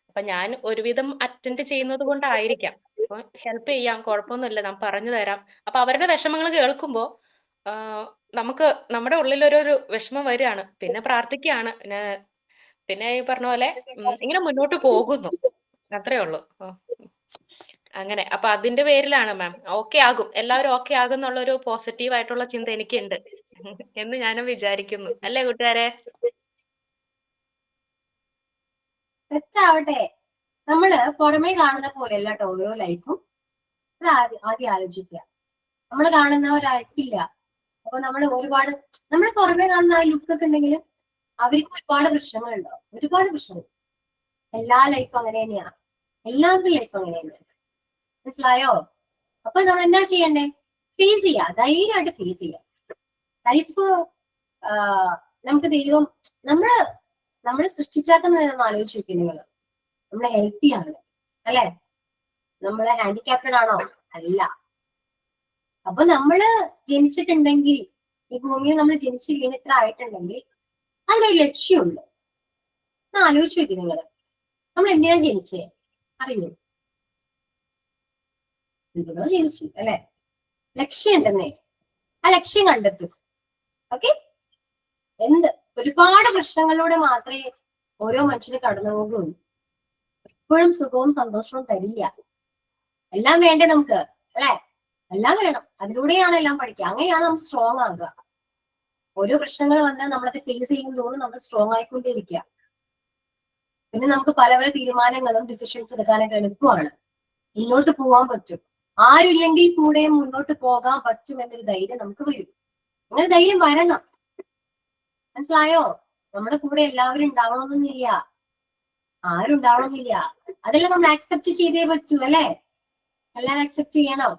അപ്പൊ ഞാൻ ഒരുവിധം അറ്റൻഡ് ചെയ്യുന്നത് കൊണ്ടായിരിക്കാം, അപ്പൊ ഹെൽപ്പ് ചെയ്യാം, കുഴപ്പമൊന്നുമില്ല, ഞാൻ പറഞ്ഞു തരാം. അപ്പൊ അവരുടെ വിഷമങ്ങൾ കേൾക്കുമ്പോ നമുക്ക് നമ്മുടെ ഉള്ളിലൊരു വിഷമം വരികയാണ്. പിന്നെ പ്രാർത്ഥിക്കുകയാണ്, പിന്നെ ഈ പറഞ്ഞ പോലെ ഇങ്ങനെ മുന്നോട്ട് പോകുന്നു, അത്രേ ഉള്ളൂ. അങ്ങനെ അപ്പൊ അതിന്റെ പേരിലാണ് മാം ഓക്കെ ആകും, എല്ലാവരും ഓക്കെ ആകും എന്നുള്ളൊരു പോസിറ്റീവ് ആയിട്ടുള്ള ചിന്ത എനിക്കുണ്ട് എന്ന് ഞാനും വിചാരിക്കുന്നു. അല്ലേ കൂട്ടുകാരെ? സെറ്റ് ആവട്ടെ. നമ്മള് പുറമേ കാണുന്ന പോലെയല്ല കേട്ടോ ഓരോ ലൈഫും. അത് ആദ്യം ആലോചിക്കുക. നമ്മൾ കാണുന്നവരായിരിക്കില്ല. അപ്പൊ നമ്മൾ നമ്മൾ പുറമേ കാണുന്ന ആ ലുക്കൊക്കെ ഉണ്ടെങ്കിൽ അവർക്ക് ഒരുപാട് പ്രശ്നങ്ങളുണ്ടാവും, ഒരുപാട് പ്രശ്നങ്ങൾ. എല്ലാ ലൈഫും അങ്ങനെ തന്നെയാണ്, എല്ലാവരുടെ ലൈഫും അങ്ങനെ തന്നെയാണ്. മനസ്സിലായോ? അപ്പൊ നമ്മൾ എന്താ ചെയ്യണ്ടേ? ഫേസ് ചെയ്യാ, ധൈര്യമായിട്ട് ഫേസ് ചെയ്യാം. ലൈഫ് നമുക്ക് ദൈവം നമ്മള് സൃഷ്ടിച്ചാക്കുന്നതെന്ന് ആലോചിച്ച് നോക്കി നിങ്ങൾ. നമ്മള് ഹെൽത്തി ആണ് അല്ലെ? നമ്മള് ഹാൻഡിക്യാപ്റ്റഡ് ആണോ? അല്ല. അപ്പൊ നമ്മള് ജനിച്ചിട്ടുണ്ടെങ്കിൽ, ഈ ഭൂമിയിൽ നമ്മൾ ജനിച്ചു വീണിത്ര ആയിട്ടുണ്ടെങ്കിൽ അതിനൊരു ലക്ഷ്യമുണ്ട്. ആലോചിച്ച് നോക്കി നിങ്ങള്, നമ്മൾ എന്തിനാ ജനിച്ചേ? അറിയോ? എന്തിനോ ജനിച്ചു അല്ലെ? ലക്ഷ്യം ഉണ്ടെന്നേ, ആ ലക്ഷ്യം കണ്ടെത്തും. ഓക്കെ? ഒരുപാട് പ്രശ്നങ്ങളിലൂടെ മാത്രമേ ഓരോ മനുഷ്യന് കടന്നു പോകുള്ളൂ. എപ്പോഴും സുഖവും സന്തോഷവും തരില്ല. എല്ലാം വേണ്ടേ നമുക്ക് അല്ലെ? എല്ലാം വേണം, അതിലൂടെയാണ് എല്ലാം പഠിക്കുക. അങ്ങനെയാണ് നമ്മൾ സ്ട്രോങ് ആകുക. ഓരോ പ്രശ്നങ്ങൾ വന്നാൽ നമ്മളത് ഫേസ് ചെയ്യുന്നതോടും നമ്മൾ സ്ട്രോങ് ആയിക്കൊണ്ടിരിക്കുക. പിന്നെ നമുക്ക് പല പല തീരുമാനങ്ങളും ഡിസിഷൻസ് എടുക്കാനൊക്കെ എളുപ്പമാണ്, മുന്നോട്ട് പോകാൻ പറ്റും. ആരുമില്ലെങ്കിൽ കൂടെ മുന്നോട്ട് പോകാൻ പറ്റും എന്നൊരു ധൈര്യം നമുക്ക് വരും. അങ്ങനെ ധൈര്യം വരണം. മനസ്സിലായോ? നമ്മുടെ കൂടെ എല്ലാവരും ഉണ്ടാവണമെന്നില്ല, ആരും ഉണ്ടാവണമെന്നില്ല. അതെല്ലാം നമ്മൾ ആക്സെപ്റ്റ് ചെയ്തേ പറ്റൂ അല്ലെ? എല്ലാം ആക്സെപ്റ്റ് ചെയ്യണം.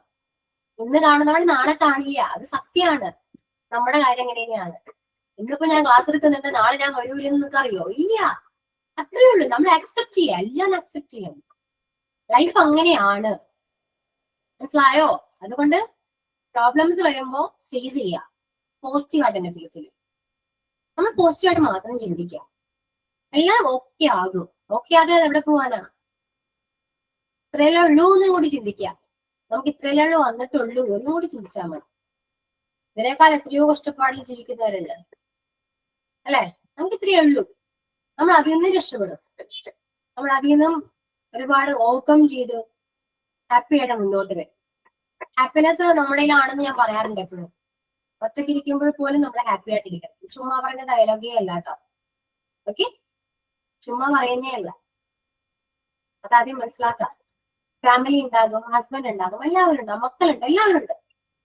ഇന്ന് കാണുന്നവൾ നാളെ കാണില്ല, അത് സത്യമാണ്. നമ്മുടെ കാര്യം എങ്ങനെയാണ്? ഇന്നിപ്പോ ഞാൻ ക്ലാസ് എടുക്കുന്നുണ്ട്, നാളെ ഞാൻ വരൂലെന്ന് നിങ്ങൾക്ക് അറിയോ? ഇല്ല, അത്രേ ഉള്ളൂ. നമ്മൾ ആക്സെപ്റ്റ് ചെയ്യാം, എല്ലാം ആക്സെപ്റ്റ് ചെയ്യണം. ലൈഫ് അങ്ങനെയാണ്, മനസ്സിലായോ? അതുകൊണ്ട് പ്രോബ്ലംസ് വരുമ്പോ ഫേസ് ചെയ്യുക, പോസിറ്റീവായിട്ട് തന്നെ ഫേസ് ചെയ്യുക. നമ്മൾ പോസിറ്റീവായിട്ട് മാത്രം ചിന്തിക്കുക. എല്ലാം ഓക്കെ ആകും. ഓക്കെ ആകാതെ എവിടെ പോവാനാ? ഇത്രയല്ലേ ഉള്ളൂ എന്നും കൂടി ചിന്തിക്കുക. നമുക്ക് ഇത്രയല്ലേ വന്നിട്ടുള്ളൂ എന്നും കൂടി ചിന്തിച്ചാൽ മതി. ഇതിനേക്കാൾ എത്രയോ കഷ്ടപ്പാടിൽ ജീവിക്കുന്നവരുണ്ട് അല്ലെ? നമുക്ക് ഇത്രയേ ഉള്ളൂ. നമ്മൾ അതിൽ നിന്ന് രക്ഷപ്പെടും. നമ്മൾ അതിൽ നിന്നും ഒരുപാട് ഓവർകം ചെയ്ത് ഹാപ്പി ആയിട്ട് മുന്നോട്ട് വരും. ഹാപ്പിനെസ് നമ്മുടെയിലാണെന്ന് ഞാൻ പറയാറുണ്ട് എപ്പോഴും. ഒറ്റയ്ക്ക് ഇരിക്കുമ്പോൾ പോലും നമ്മൾ ഹാപ്പി ആയിട്ടിരിക്കണം. ചുമ്മാ പറയുന്ന ഡയലോഗേ അല്ല കേട്ടോ. ഓക്കെ, ചുമ്മാ പറയുന്നേ അല്ല. അതാദ്യം മനസ്സിലാക്കാം. ഫാമിലി ഉണ്ടാകും, ഹസ്ബൻഡ് ഉണ്ടാകും, എല്ലാവരും ഉണ്ടാകും, മക്കളുണ്ട്, എല്ലാവരും ഉണ്ട്.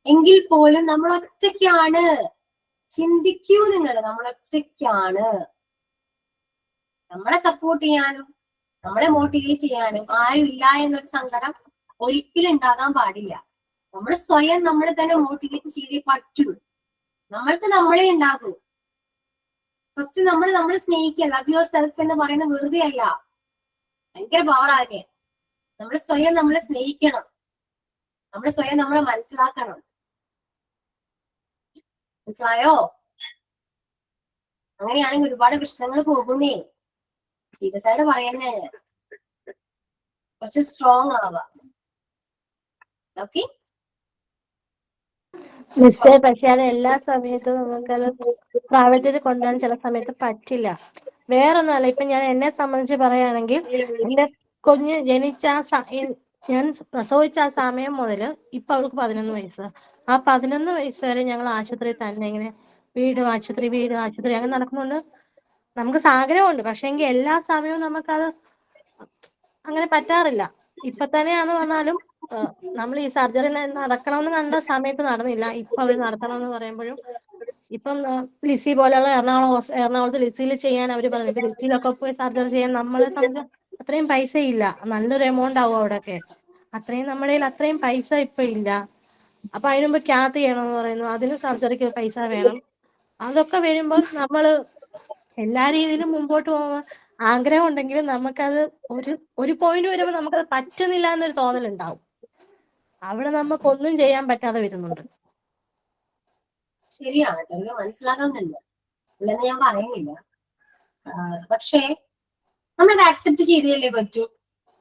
എങ്കിൽ പോലും നമ്മൾ ഒറ്റയ്ക്കാണ്. ചിന്തിക്കൂ നിങ്ങൾ, നമ്മൾ ഒറ്റയ്ക്കാണ്. നമ്മളെ സപ്പോർട്ട് ചെയ്യാനും നമ്മളെ മോട്ടിവേറ്റ് ചെയ്യാനും ആരും ഇല്ല എന്നൊരു സങ്കടം ഒരിക്കലും ഉണ്ടാകാൻ പാടില്ല. നമ്മൾ സ്വയം നമ്മൾ തന്നെ മോട്ടിവേറ്റ് ചെയ്തേ പറ്റൂ. നമ്മൾക്ക് നമ്മളെ ഉണ്ടാകൂ. ഫസ്റ്റ് നമ്മൾ സ്നേഹിക്കുക. ലവ് യുവർ സെൽഫ് എന്ന് പറയുന്നത് വെറുതെ അല്ല, ഭയങ്കര പവറാകെ. നമ്മൾ സ്വയം നമ്മളെ സ്നേഹിക്കണം. നമ്മൾ സ്വയം നമ്മളെ മനസ്സിലാക്കണം. മനസ്സിലായോ? അങ്ങനെയാണെങ്കിൽ ഒരുപാട് പ്രശ്നങ്ങൾ പോകുന്നേ. സീരിയസ് ആയിട്ട് പറയുന്നേ. കുറച്ച് സ്ട്രോങ് ആവാ. ഓക്കെ, നിശ്ചയം. പക്ഷെ അത് എല്ലാ സമയത്തും നമുക്കത് പ്രാബല്യത്തിൽ കൊണ്ടുവരാൻ ചില സമയത്ത് പറ്റില്ല. വേറൊന്നുമല്ല, ഇപ്പൊ ഞാൻ എന്നെ സംബന്ധിച്ച് പറയുകയാണെങ്കിൽ എന്റെ കുഞ്ഞ് ജനിച്ച ഞാൻ പ്രസവിച്ച ആ സമയം മുതൽ ഇപ്പൊ അവൾക്ക് 11 വയസ്സ്. ആ 11 വയസ്സ് വരെ ഞങ്ങൾ ആശുപത്രിയിൽ തന്നെ ഇങ്ങനെ വീട് ആശുപത്രി അങ്ങനെ നടക്കുന്നുണ്ട്. നമുക്ക് ആഗ്രഹമുണ്ട്, പക്ഷെ എങ്കിൽ എല്ലാ സമയവും നമുക്കത് അങ്ങനെ പറ്റാറില്ല. ഇപ്പൊ തന്നെയാന്ന് പറഞ്ഞാലും നമ്മൾ ഈ സർജറി നടക്കണമെന്ന് കണ്ട സമയത്ത് നടന്നില്ല. ഇപ്പൊ അവർ നടത്തണമെന്ന് പറയുമ്പോഴും ഇപ്പം ലിസി പോലെയുള്ള എറണാകുളത്ത് ലിസിയിൽ ചെയ്യാൻ അവർ പറഞ്ഞു. ഇപ്പൊ ലിസിയിലൊക്കെ പോയി സർജറി ചെയ്യാൻ നമ്മളെ സംബന്ധിച്ച് അത്രയും പൈസ ഇല്ല. നല്ലൊരു എമൗണ്ട് ആവും അവിടെയൊക്കെ. അത്രയും നമ്മുടെ കയ്യിൽ അത്രയും പൈസ ഇപ്പൊ ഇല്ല. അപ്പൊ അതിന് മുമ്പ് ക്യാത്ത് ചെയ്യണമെന്ന് പറയുന്നു. അതിന് സർജറിക്ക് പൈസ വേണം. അതൊക്കെ വരുമ്പോൾ നമ്മള് എല്ലാ രീതിയിലും മുമ്പോട്ട് പോകാൻ ആഗ്രഹം ഉണ്ടെങ്കിലും നമുക്കത് ഒരു പോയിന്റ് വരുമ്പോൾ നമുക്കത് പറ്റുന്നില്ല എന്നൊരു തോന്നലുണ്ടാവും. അവിടെ നമുക്കൊന്നും ചെയ്യാൻ പറ്റാതെ വരുന്നുണ്ട്. ശരിയാണ്. എനിക്ക് മനസ്സിലാകുന്നുണ്ട്, അല്ലെന്ന് ഞാൻ പറയുന്നില്ല. പക്ഷേ നമ്മളത് ആക്സെപ്റ്റ് ചെയ്തല്ലേ പറ്റൂ.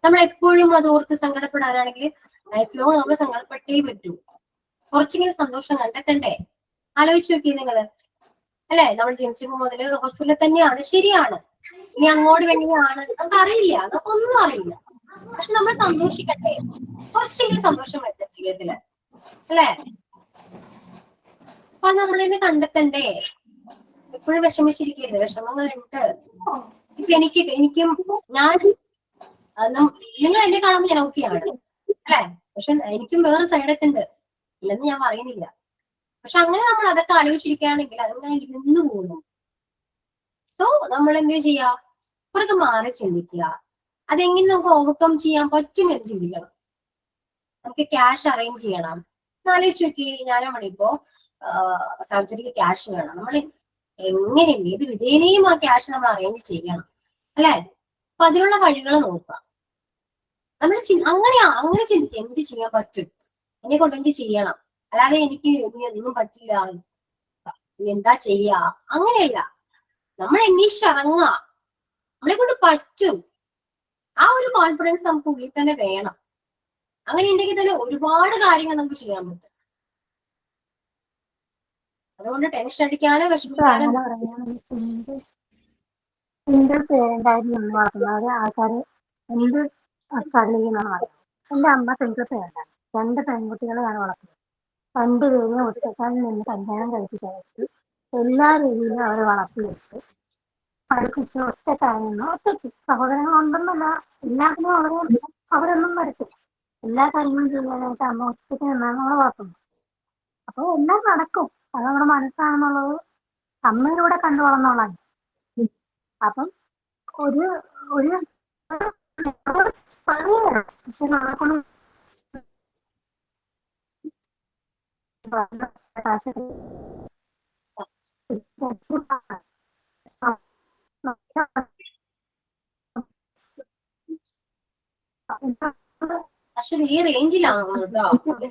നമ്മൾ എപ്പോഴും അത് ഓർത്ത് സങ്കടപ്പെടാനാണെങ്കിൽ ലൈഫ് ലോങ് നമ്മൾ സങ്കടപ്പെട്ടേ പറ്റൂ. കുറച്ചെങ്കിലും സന്തോഷം കണ്ടെത്തണ്ടേ? ആലോചിച്ച് നോക്കി നിങ്ങള് അല്ലെ? നമ്മൾ ജനിച്ചപ്പോ മുതൽ ഹോസ്പിറ്റലിൽ തന്നെയാണ്, ശരിയാണ്. ഇനി അങ്ങോട്ട് എങ്ങനെയാണ് നമുക്ക് അറിയില്ല, നമുക്കൊന്നും അറിയില്ല. പക്ഷെ നമ്മൾ സന്തോഷിക്കട്ടെ. കുറച്ചെങ്കിലും സന്തോഷം വരട്ടെ ജീവിതത്തില്, അല്ലെ? അപ്പൊ നമ്മളിനെ കണ്ടെത്തണ്ടേ? എപ്പോഴും വിഷമിച്ചിരിക്കരുത്. വിഷമങ്ങളുണ്ട്. ഇപ്പൊ എനിക്കും നിങ്ങൾ എന്നെ കാണുമ്പോൾ ഞാൻ ഓക്കെയാണ് അല്ലെ? പക്ഷെ എനിക്കും വേറെ സൈഡൊക്കെ ഉണ്ട്, ഇല്ലെന്ന് ഞാൻ പറയുന്നില്ല. പക്ഷെ അങ്ങനെ നമ്മൾ അതൊക്കെ ആലോചിച്ചിരിക്കുകയാണെങ്കിൽ അതങ്ങനെ ഇരുന്ന് പോകുന്നു. സോ നമ്മൾ എന്ത് ചെയ്യാ? പുറകെ മാറി ചിന്തിക്കുക. അതെങ്ങനെ നമുക്ക് ഓവർകം ചെയ്യാൻ പറ്റുമെന്ന് ചിന്തിക്കണം. നമുക്ക് ക്യാഷ് അറേഞ്ച് ചെയ്യണം. ആലോചിച്ച് നോക്കി, ഞാനാണിപ്പോ സർജറിക്ക് ക്യാഷ് വേണം. നമ്മൾ എങ്ങനെയും ഏത് വിധേനയും ആ ക്യാഷ് നമ്മൾ അറേഞ്ച് ചെയ്യണം, അല്ലെ? അപ്പൊ അതിനുള്ള വഴികൾ നോക്കുക. നമ്മൾ അങ്ങനെ ചിന്തിക്കുക, എന്ത് ചെയ്യാൻ പറ്റും, എന്നെ കൊണ്ട് എന്ത് ചെയ്യണം. അല്ലാതെ എനിക്ക് ഒന്നും പറ്റില്ല, എന്താ ചെയ്യാ, അങ്ങനെയല്ല. നമ്മൾ അന്വേഷിച്ചിറങ്ങുക. നമ്മളെ കൊണ്ട് പറ്റും. ആ ഒരു കോൺഫിഡൻസ് നമുക്ക് ഉള്ളിൽ തന്നെ വേണം. അങ്ങനെ ഉണ്ടെങ്കിൽ തന്നെ ഒരുപാട് കാര്യങ്ങൾ നമുക്ക് ചെയ്യാൻ പറ്റും. അതുകൊണ്ട് ടെൻഷൻ അടിക്കാനോ വിഷമിക്കാനോ ആൾക്കാര് എന്ത് സ്ട്രഗിൾ ചെയ്യുന്നതാണ്. എന്റെ അമ്മ സിംഗിൾ പേരന്റാണ്. 2 പെൺകുട്ടികളെ ഞാൻ വളർത്തുന്നത്. 2 പേരെയും ഒറ്റക്കാലിൽ നിന്ന് കല്യാണം കഴിപ്പിച്ചു എല്ലാ രീതിയിലും അവരെ വളർത്തിയെടുത്ത് പഠിപ്പിച്ച് ഒറ്റക്കായിരുന്നു. ഒറ്റയ്ക്ക് സഹോദരങ്ങളുണ്ടെന്നല്ല, എല്ലാത്തിനും അവരൊന്നും വരട്ടെ. എല്ലാ കാര്യങ്ങളും ചെയ്യാനായിട്ട് അമ്മ ഒറ്റയ്ക്ക് നിന്നാണ് നമ്മളെ വളർത്തുന്നത്. അപ്പൊ എല്ലാം നടക്കും. അത് നമ്മുടെ മനസ്സാണെന്നുള്ളത് അമ്മയിലൂടെ കണ്ടു വളർന്നോളാം. അപ്പം ഒരു പക്ഷെ നമ്മളെ കൊണ്ട് പക്ഷെ ഈ റേഞ്ചിലാണോ കേട്ടോ?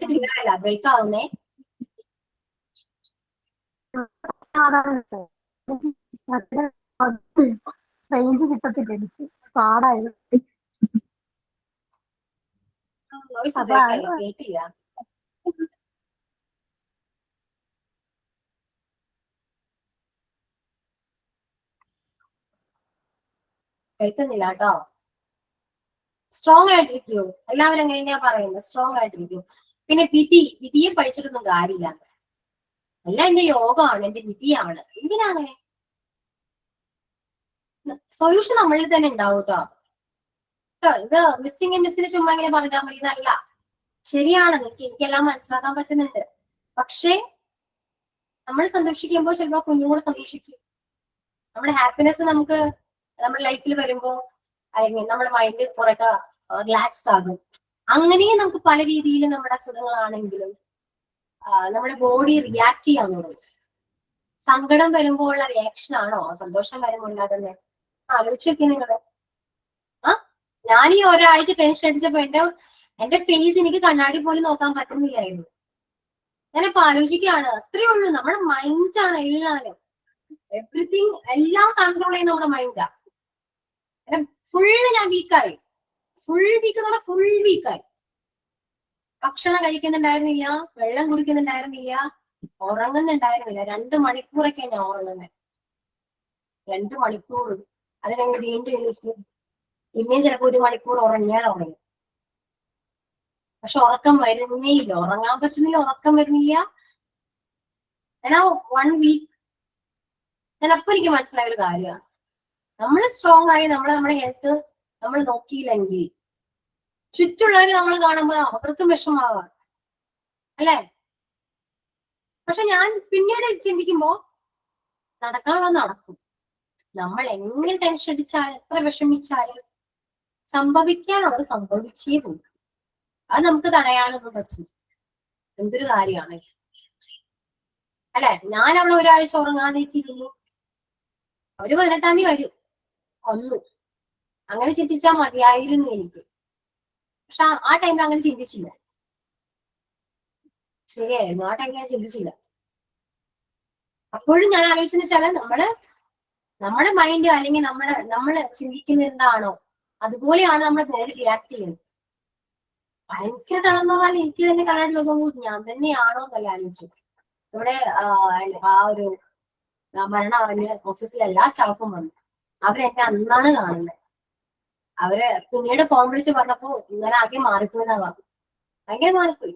ക്ലിയർ അല്ല, ബ്രേക്ക് ആവുന്നേ. റേഞ്ച് കിട്ടത്തില്ല എനിക്ക്, പാടായത്. വോയിസ് അപ്പൊ ബ്രേക്ക് അത് ആയി, കേട്ടില്ല. കേൾക്കുന്നില്ല കേട്ടോ. സ്ട്രോങ് ആയിട്ടിരിക്കൂ. എല്ലാവരും എങ്ങനെയാ പറയുന്നത്? സ്ട്രോങ് ആയിട്ടിരിക്കൂ. പിന്നെ വിധിയെ പഠിച്ചിട്ടൊന്നും കാര്യമില്ല. എല്ലാം എന്റെ യോഗമാണ്, എന്റെ വിധിയാണ്. എന്തിനാ അങ്ങനെ? സൊല്യൂഷൻ നമ്മളിൽ തന്നെ ഉണ്ടാവും കേട്ടോ. ഇത് മിസ്സിന് ചുമ്മാ ഇങ്ങനെ പറഞ്ഞാൽ മതി എന്നല്ല. ശരിയാണ്, എനിക്കെല്ലാം മനസ്സിലാക്കാൻ പറ്റുന്നുണ്ട്. പക്ഷേ നമ്മൾ സന്തോഷിക്കുമ്പോൾ ചിലപ്പോൾ കുഞ്ഞുകൂടെ സന്തോഷിക്കും. നമ്മുടെ ഹാപ്പിനെസ് നമുക്ക് നമ്മുടെ ലൈഫിൽ വരുമ്പോൾ അല്ലെങ്കിൽ നമ്മുടെ മൈൻഡ് കുറെയൊക്കെ റിലാക്സ്ഡ് ആകും. അങ്ങനെയും നമുക്ക് പല രീതിയിൽ നമ്മുടെ അസുഖങ്ങളാണെങ്കിലും നമ്മുടെ ബോഡി റിയാക്ട് ചെയ്യാൻ തുടങ്ങും. സങ്കടം വരുമ്പോൾ ഉള്ള റിയാക്ഷൻ ആണോ സന്തോഷം വരുമ്പോൾ ഉണ്ടാകുന്നത്? ആലോചിച്ച് നോക്കി നിങ്ങള്. ഞാൻ ഈ ഒരാഴ്ച ടെൻഷൻ അടിച്ചപ്പോ എന്റെ ഫേസ് എനിക്ക് കണ്ണാടി പോലും നോക്കാൻ പറ്റുന്നില്ലായിരുന്നു. ഞാനിപ്പോ ആലോചിക്കുകയാണ്, അത്രേ ഉള്ളൂ. നമ്മുടെ മൈൻഡാണ് എല്ലാവരും, എവറിത്തിങ് എല്ലാം കൺട്രോൾ ചെയ്യുന്ന നമ്മുടെ മൈൻഡാ. ഫുള്ള് ഞാൻ വീക്കായി. ഫുൾ വീക്ക് എന്ന് പറഞ്ഞാൽ ഫുൾ വീക്കായി. ഭക്ഷണം കഴിക്കുന്നുണ്ടായിരുന്നില്ല, വെള്ളം കുടിക്കുന്നുണ്ടായിരുന്നില്ല, ഉറങ്ങുന്നുണ്ടായിരുന്നില്ല. 2 മണിക്കൂറൊക്കെ ഞാൻ ഉറങ്ങുന്നത്. 2 മണിക്കൂർ. അത് കഴിഞ്ഞ് വീണ്ടും എണീക്കും. പിന്നെയും ചിലപ്പോൾ 1 മണിക്കൂർ ഉറങ്ങിയാൽ ഉറങ്ങും. പക്ഷെ ഉറക്കം വരുന്നേ ഇല്ല, ഉറങ്ങാൻ പറ്റുന്നില്ല, ഉറക്കം വരുന്നില്ല. ഞാൻ ആ 1 വീക്ക് ഞാനപ്പോ എനിക്ക് മനസ്സിലായ ഒരു കാര്യമാണ്, നമ്മൾ സ്ട്രോങ് ആയി നമ്മുടെ ഹെൽത്ത് നമ്മൾ നോക്കിയില്ലെങ്കിൽ ചുറ്റുള്ളവര് നമ്മൾ കാണുമ്പോൾ അവർക്കും വിഷമാവാം അല്ലെ? പക്ഷെ ഞാൻ പിന്നീട് ചിന്തിക്കുമ്പോ നടക്കാനുള്ളത് നടക്കും. നമ്മൾ എങ്ങനെ ടെൻഷൻ അടിച്ചാലും എത്ര വിഷമിച്ചാലും സംഭവിക്കാനുള്ളത് സംഭവിച്ചേ പോകും. അത് നമുക്ക് തടയാനൊന്നും പറ്റും. എന്തൊരു കാര്യമാണ് അല്ലെ? ഞാൻ അവിടെ ഒരാഴ്ച ഉറങ്ങാതിരിക്കുന്നു, അവര് 18-ാം തീയതി വരും, ഒന്നു അങ്ങനെ ചിന്തിച്ചാൽ മതിയായിരുന്നു എനിക്ക്. പക്ഷെ ആ ടൈമിൽ അങ്ങനെ ചിന്തിച്ചില്ല. ശരിയായിരുന്നു, ആ ടൈമിൽ ഞാൻ ചിന്തിച്ചില്ല. അപ്പോഴും ഞാൻ ആലോചിച്ചെന്ന് വെച്ചാല് നമ്മുടെ മൈൻഡ് അല്ലെങ്കിൽ നമ്മള് ചിന്തിക്കുന്ന എന്താണോ അതുപോലെയാണ് നമ്മുടെ ബോഡി റിയാക്ട് ചെയ്യുന്നത്. ഭയങ്കര തളർന്നു പറഞ്ഞാൽ എനിക്ക് തന്നെ കണ്ണാടി നോക്കുമ്പോൾ ഞാൻ തന്നെയാണോ എന്നല്ല ആലോചിച്ചു. ഇവിടെ ആ ഒരു മരണം അറിഞ്ഞ് ഓഫീസിലെ എല്ലാ സ്റ്റാഫും വന്നു. അവരെന്നെ അന്നാണ് കാണുന്നത്. അവര് പിന്നീട് ഫോൺ വിളിച്ച് പറഞ്ഞപ്പോ ഇന്നലെ ആകെ മാറിപ്പോയെന്നാ പറഞ്ഞു. ഭയങ്കര മാറിപ്പോയി.